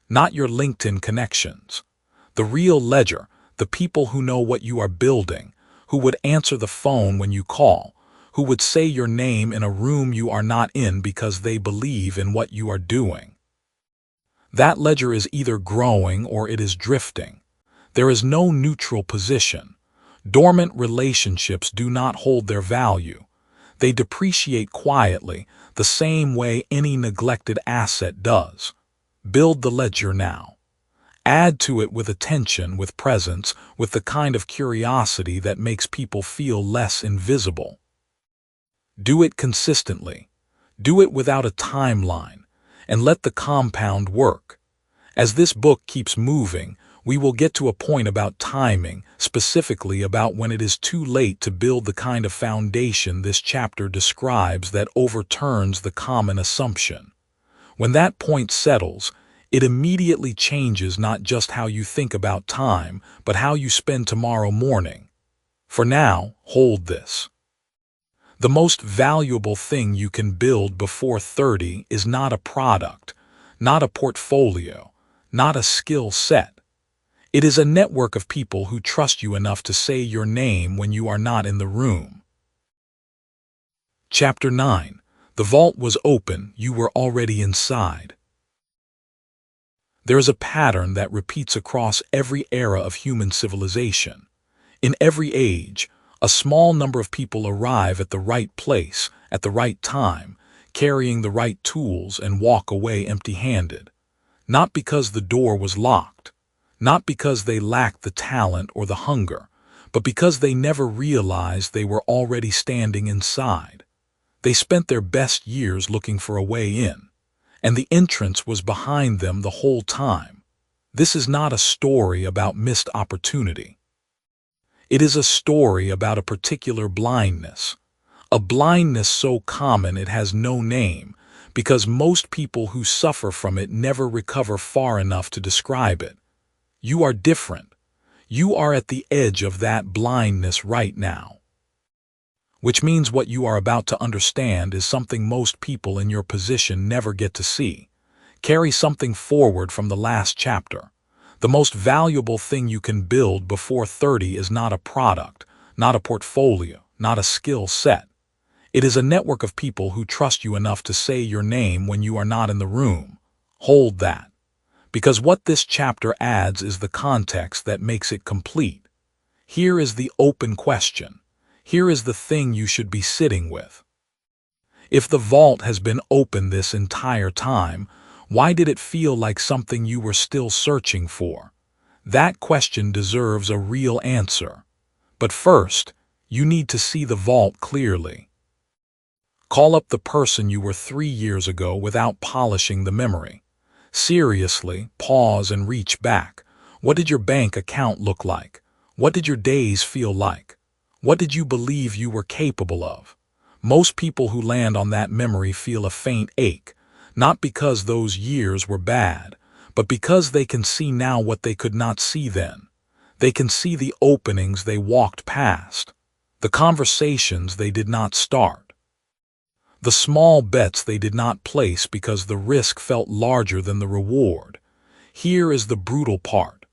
Not your LinkedIn connections. The real ledger, the people who know what you are building, who would answer the phone when you call, who would say your name in a room you are not in because they believe in what you are doing. That ledger is either growing or it is drifting. There is no neutral position. Dormant relationships do not hold their value. They depreciate quietly, the same way any neglected asset does. Build the ledger now. Add to it with attention, with presence, with the kind of curiosity that makes people feel less invisible. Do it consistently. Do it without a timeline, and let the compound work. As this book keeps moving, we will get to a point about timing, specifically about when it is too late to build the kind of foundation this chapter describes that overturns the common assumption. When that point settles, it immediately changes not just how you think about time, but how you spend tomorrow morning. For now, hold this. The most valuable thing you can build before 30 is not a product, not a portfolio, not a skill set. It is a network of people who trust you enough to say your name when you are not in the room. Chapter 9. The vault was open, you were already inside. There is a pattern that repeats across every era of human civilization. In every age, a small number of people arrive at the right place, at the right time, carrying the right tools and walk away empty-handed. Not because the door was locked, not because they lacked the talent or the hunger, but because they never realized they were already standing inside. They spent their best years looking for a way in, and the entrance was behind them the whole time. This is not a story about missed opportunity. It is a story about a particular blindness, a blindness so common it has no name, because most people who suffer from it never recover far enough to describe it. You are different. You are at the edge of that blindness right now. Which means what you are about to understand is something most people in your position never get to see. Carry something forward from the last chapter. The most valuable thing you can build before 30 is not a product, not a portfolio, not a skill set. It is a network of people who trust you enough to say your name when you are not in the room. Hold that. Because what this chapter adds is the context that makes it complete. Here is the open question. Here is the thing you should be sitting with. If the vault has been open this entire time, why did it feel like something you were still searching for? That question deserves a real answer. But first, you need to see the vault clearly. Call up the person you were 3 years ago without polishing the memory. Seriously, pause and reach back. What did your bank account look like? What did your days feel like? What did you believe you were capable of? Most people who land on that memory feel a faint ache, not because those years were bad, but because they can see now what they could not see then. They can see the openings they walked past, the conversations they did not start, the small bets they did not place because the risk felt larger than the reward. Here is the brutal part.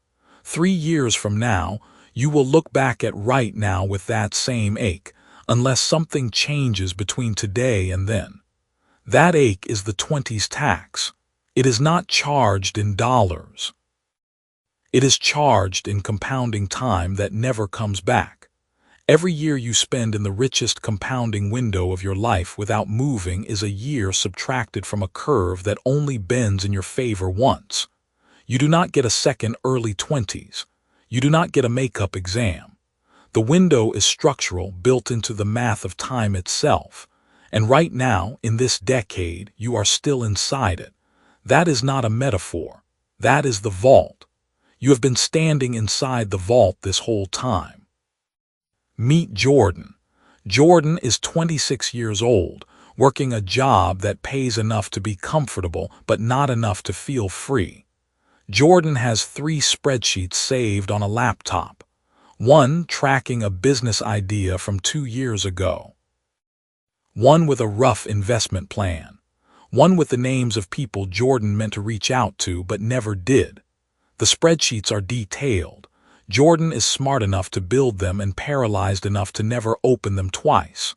3 years from now, You will look back at right now with that same ache, unless something changes between today and then. That ache is the 20s tax. It is not charged in dollars. It is charged in compounding time that never comes back. Every year you spend in the richest compounding window of your life without moving is a year subtracted from a curve that only bends in your favor once. You do not get a second early 20s. You do not get a makeup exam. The window is structural, built into the math of time itself. And right now, in this decade, you are still inside it. That is not a metaphor. That is the vault. You have been standing inside the vault this whole time. Meet Jordan. Jordan is 26 years old, working a job that pays enough to be comfortable but not enough to feel free. Jordan has 3 spreadsheets saved on a laptop. One tracking a business idea from 2 years ago. One with a rough investment plan. One with the names of people Jordan meant to reach out to but never did. The spreadsheets are detailed. Jordan is smart enough to build them and paralyzed enough to never open them twice.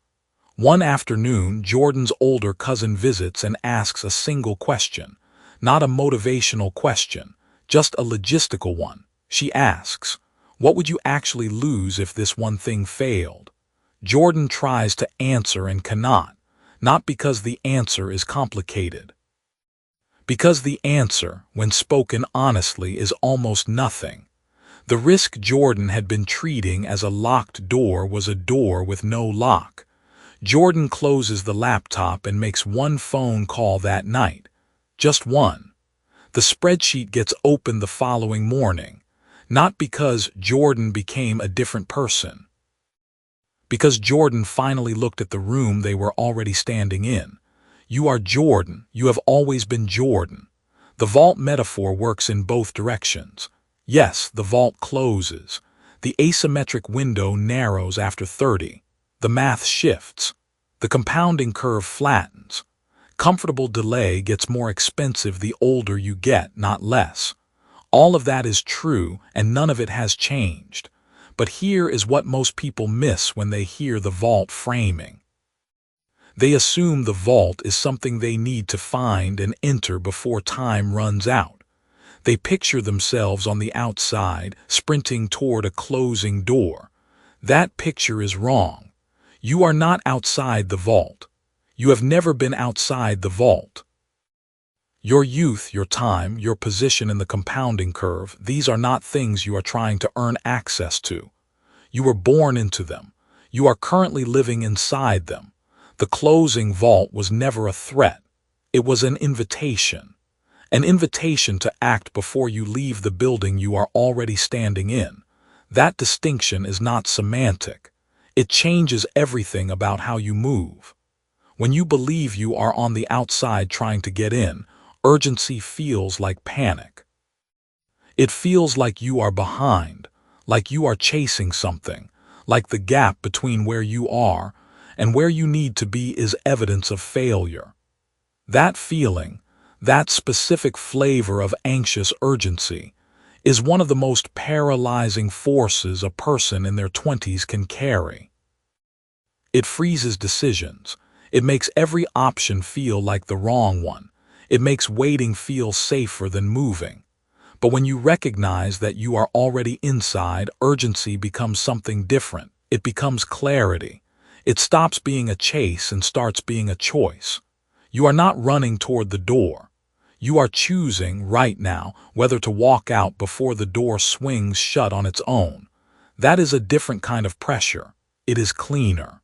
One afternoon, Jordan's older cousin visits and asks a single question. Not a motivational question, just a logistical one. She asks, "What would you actually lose if this one thing failed?" Jordan tries to answer and cannot, not because the answer is complicated. Because the answer, when spoken honestly, is almost nothing. The risk Jordan had been treating as a locked door was a door with no lock. Jordan closes the laptop and makes one phone call that night. Just one. The spreadsheet gets opened the following morning, not because Jordan became a different person. Because Jordan finally looked at the room they were already standing in. You are Jordan. You have always been Jordan. The vault metaphor works in both directions. Yes, the vault closes. The asymmetric window narrows after 30. The math shifts. The compounding curve flattens. Comfortable delay gets more expensive the older you get, not less. All of that is true, and none of it has changed. But here is what most people miss when they hear the vault framing. They assume the vault is something they need to find and enter before time runs out. They picture themselves on the outside, sprinting toward a closing door. That picture is wrong. You are not outside the vault. You have never been outside the vault. Your youth, your time, your position in the compounding curve, these are not things you are trying to earn access to. You were born into them. You are currently living inside them. The closing vault was never a threat. It was an invitation. An invitation to act before you leave the building you are already standing in. That distinction is not semantic. It changes everything about how you move. When you believe you are on the outside trying to get in, urgency feels like panic. It feels like you are behind, like you are chasing something, like the gap between where you are and where you need to be is evidence of failure. That feeling, that specific flavor of anxious urgency, is one of the most paralyzing forces a person in their 20s can carry. It freezes decisions. It makes every option feel like the wrong one. It makes waiting feel safer than moving. But when you recognize that you are already inside, urgency becomes something different. It becomes clarity. It stops being a chase and starts being a choice. You are not running toward the door. You are choosing right now whether to walk out before the door swings shut on its own. That is a different kind of pressure. It is cleaner.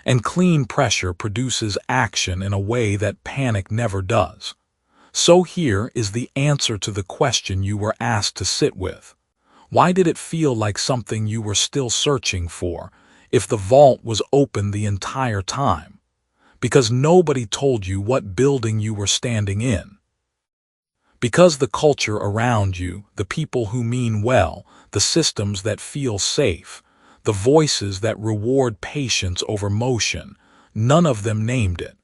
And clean pressure produces action in a way that panic never does. So here is the answer to the question you were asked to sit with. Why did it feel like something you were still searching for if the vault was open the entire time? Because nobody told you what building you were standing in. Because the culture around you, the people who mean well, the systems that feel safe, the voices that reward patience over motion, none of them named it.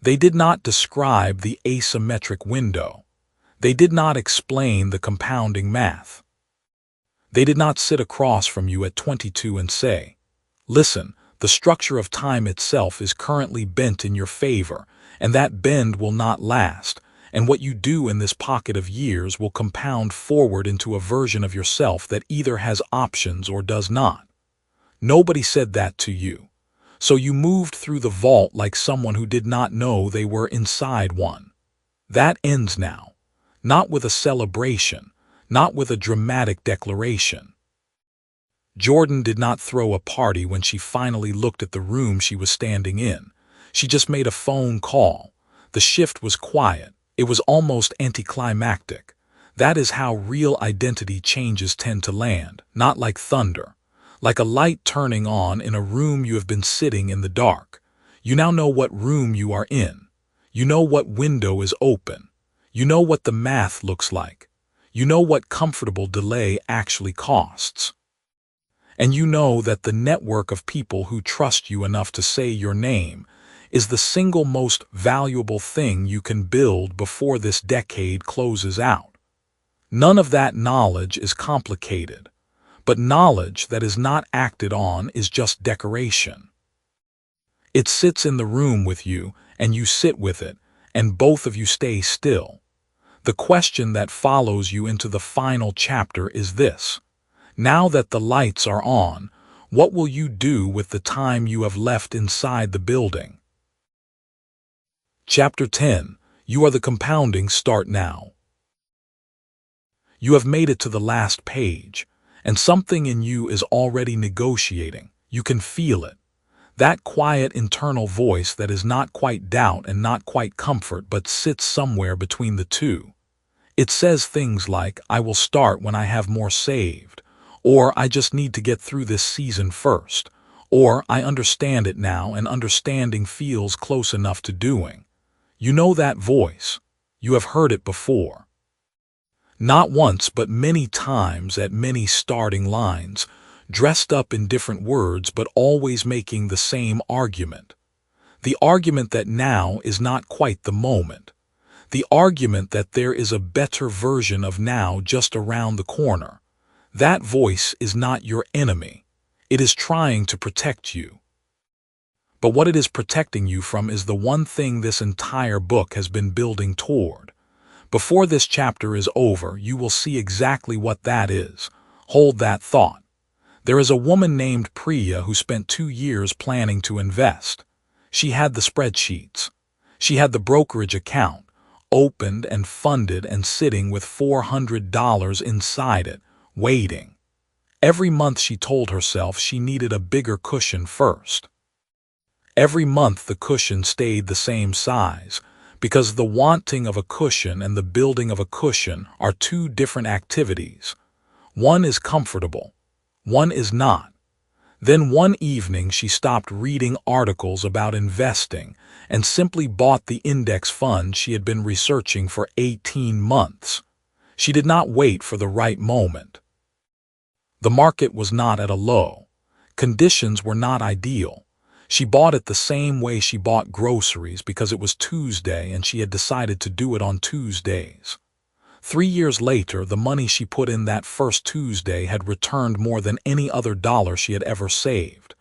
They did not describe the asymmetric window. They did not explain the compounding math. They did not sit across from you at 22 and say, "Listen, the structure of time itself is currently bent in your favor, and that bend will not last, and what you do in this pocket of years will compound forward into a version of yourself that either has options or does not." Nobody said that to you. So you moved through the vault like someone who did not know they were inside one. That ends now. Not with a celebration, not with a dramatic declaration. Jordan did not throw a party when she finally looked at the room she was standing in. She just made a phone call. The shift was quiet. It was almost anticlimactic. That is how real identity changes tend to land, not like thunder. Like a light turning on in a room you have been sitting in the dark. You now know what room you are in. You know what window is open. You know what the math looks like. You know what comfortable delay actually costs. And you know that the network of people who trust you enough to say your name is the single most valuable thing you can build before this decade closes out. None of that knowledge is complicated, but knowledge that is not acted on is just decoration. It sits in the room with you, and you sit with it, and both of you stay still. The question that follows you into the final chapter is this: now that the lights are on, what will you do with the time you have left inside the building? Chapter 10. You are the compounding. Start now. You have made it to the last page, and something in you is already negotiating. You can feel it. That quiet internal voice that is not quite doubt and not quite comfort but sits somewhere between the two. It says things like, "I will start when I have more saved," or "I just need to get through this season first," or "I understand it now and understanding feels close enough to doing." You know that voice. You have heard it before. Not once but many times at many starting lines, dressed up in different words but always making the same argument. The argument that now is not quite the moment. The argument that there is a better version of now just around the corner. That voice is not your enemy. It is trying to protect you. But what it is protecting you from is the one thing this entire book has been building toward. Before this chapter is over, you will see exactly what that is. Hold that thought. There is a woman named Priya who spent 2 years planning to invest. She had the spreadsheets. She had the brokerage account, opened and funded and sitting with $400 inside it, waiting. Every month she told herself she needed a bigger cushion first. Every month the cushion stayed the same size, because the wanting of a cushion and the building of a cushion are two different activities. One is comfortable. One is not. Then one evening she stopped reading articles about investing and simply bought the index fund she had been researching for 18 months. She did not wait for the right moment. The market was not at a low. Conditions were not ideal. She bought it the same way she bought groceries because it was Tuesday and she had decided to do it on Tuesdays. 3 years later, the money she put in that first Tuesday had returned more than any other dollar she had ever saved.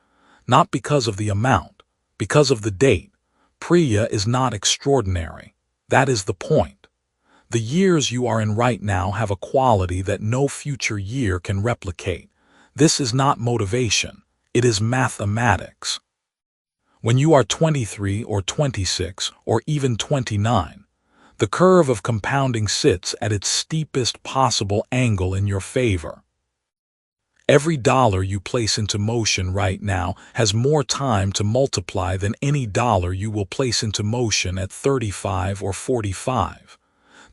Not because of the amount, because of the date. Priya is not extraordinary. That is the point. The years you are in right now have a quality that no future year can replicate. This is not motivation. It is mathematics. When you are 23 or 26 or even 29, the curve of compounding sits at its steepest possible angle in your favor. Every dollar you place into motion right now has more time to multiply than any dollar you will place into motion at 35 or 45.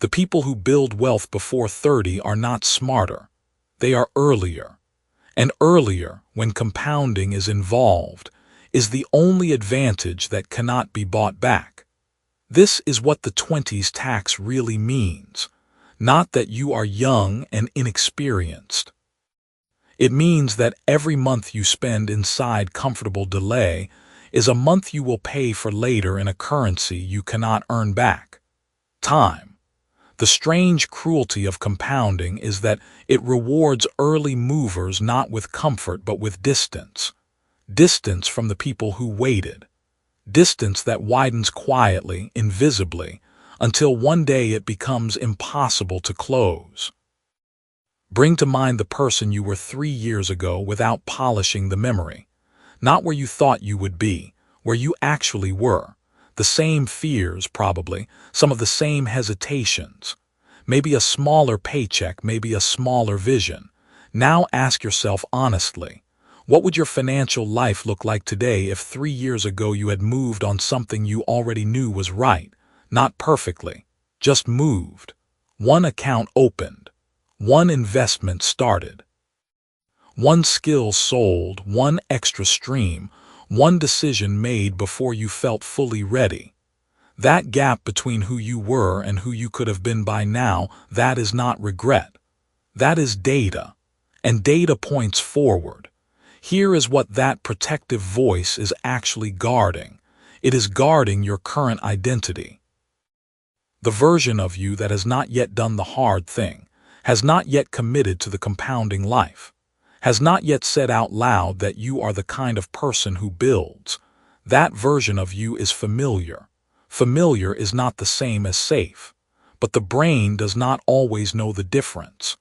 The people who build wealth before 30 are not smarter. They are earlier. And earlier, when compounding is involved, is the only advantage that cannot be bought back. This is what the 20s tax really means. Not that you are young and inexperienced. It means that every month you spend inside comfortable delay is a month you will pay for later in a currency you cannot earn back. Time. The The strange cruelty of compounding is that it rewards early movers not with comfort but with distance. Distance from the people who waited. Distance that widens quietly, invisibly, until one day it becomes impossible to close. Bring to mind the person you were 3 years ago without polishing the memory. Not where you thought you would be, where you actually were. The same fears, probably, some of the same hesitations. Maybe a smaller paycheck, maybe a smaller vision. Now ask yourself honestly, what would your financial life look like today if 3 years ago you had moved on something you already knew was right? Not perfectly, just moved. One account opened. One investment started. One skill sold, one extra stream, one decision made before you felt fully ready. That gap between who you were and who you could have been by now, that is not regret. That is data. And data points forward. Here is what that protective voice is actually guarding. It is guarding your current identity. The version of you that has not yet done the hard thing, has not yet committed to the compounding life, has not yet said out loud that you are the kind of person who builds. That version of you is familiar. Familiar is not the same as safe, but the brain does not always know the difference.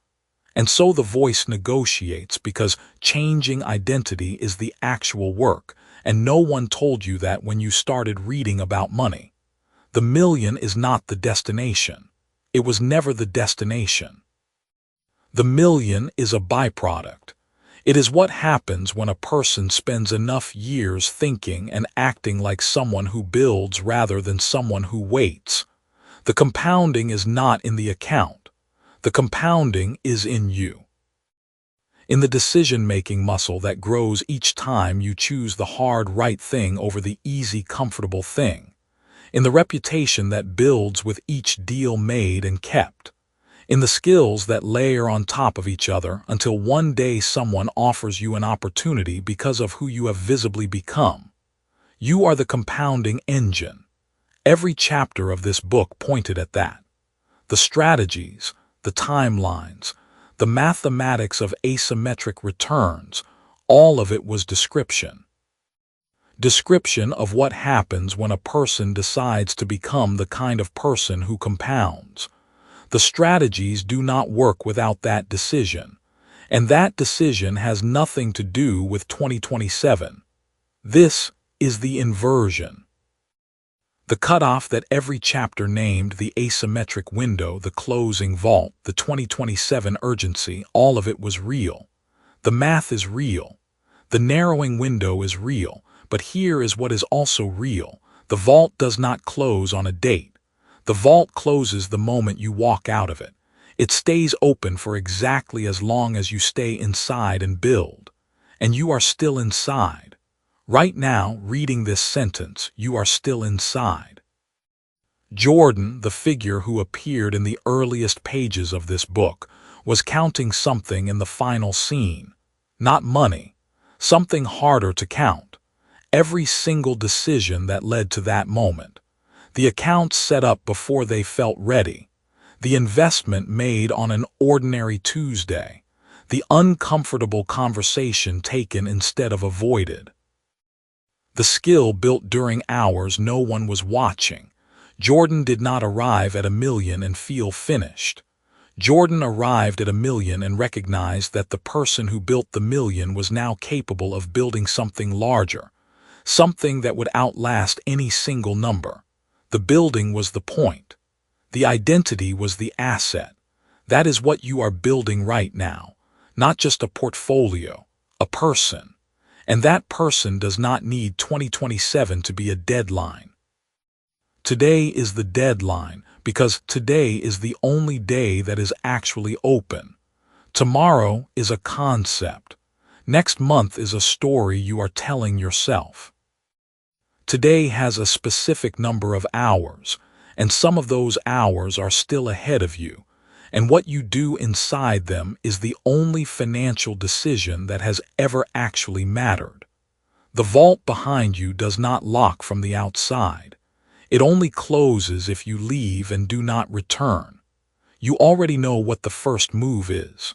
And so the voice negotiates because changing identity is the actual work, and no one told you that when you started reading about money. The million is not the destination. It was never the destination. The million is a byproduct. It is what happens when a person spends enough years thinking and acting like someone who builds rather than someone who waits. The compounding is not in the account. The compounding is in you. In the decision-making muscle that grows each time you choose the hard right thing over the easy, comfortable thing. In the reputation that builds with each deal made and kept. In the skills that layer on top of each other until one day someone offers you an opportunity because of who you have visibly become. You are the compounding engine. Every chapter of this book pointed at that. The strategies, the timelines, the mathematics of asymmetric returns, all of it was description. Description of what happens when a person decides to become the kind of person who compounds. The strategies do not work without that decision, and that decision has nothing to do with 2027. This is the inversion. The cutoff that every chapter named, the asymmetric window, the closing vault, the 2027 urgency, all of it was real. The math is real. The narrowing window is real, but here is what is also real. The vault does not close on a date. The vault closes the moment you walk out of it. It stays open for exactly as long as you stay inside and build. And you are still inside. Right now, reading this sentence, you are still inside. Jordan, the figure who appeared in the earliest pages of this book, was counting something in the final scene. Not money. Something harder to count. Every single decision that led to that moment. The accounts set up before they felt ready. The investment made on an ordinary Tuesday. The uncomfortable conversation taken instead of avoided. The skill built during hours no one was watching. Jordan did not arrive at $1 million and feel finished. Jordan arrived at $1 million and recognized that the person who built the $1 million was now capable of building something larger. Something that would outlast any single number. The building was the point. The identity was the asset. That is what you are building right now. Not just a portfolio, a person. And that person does not need 2027 to be a deadline. Today is the deadline because today is the only day that is actually open. Tomorrow is a concept. Next month is a story you are telling yourself. Today has a specific number of hours, and some of those hours are still ahead of you, and what you do inside them is the only financial decision that has ever actually mattered. The vault behind you does not lock from the outside. It only closes if you leave and do not return. you already know what the first move is.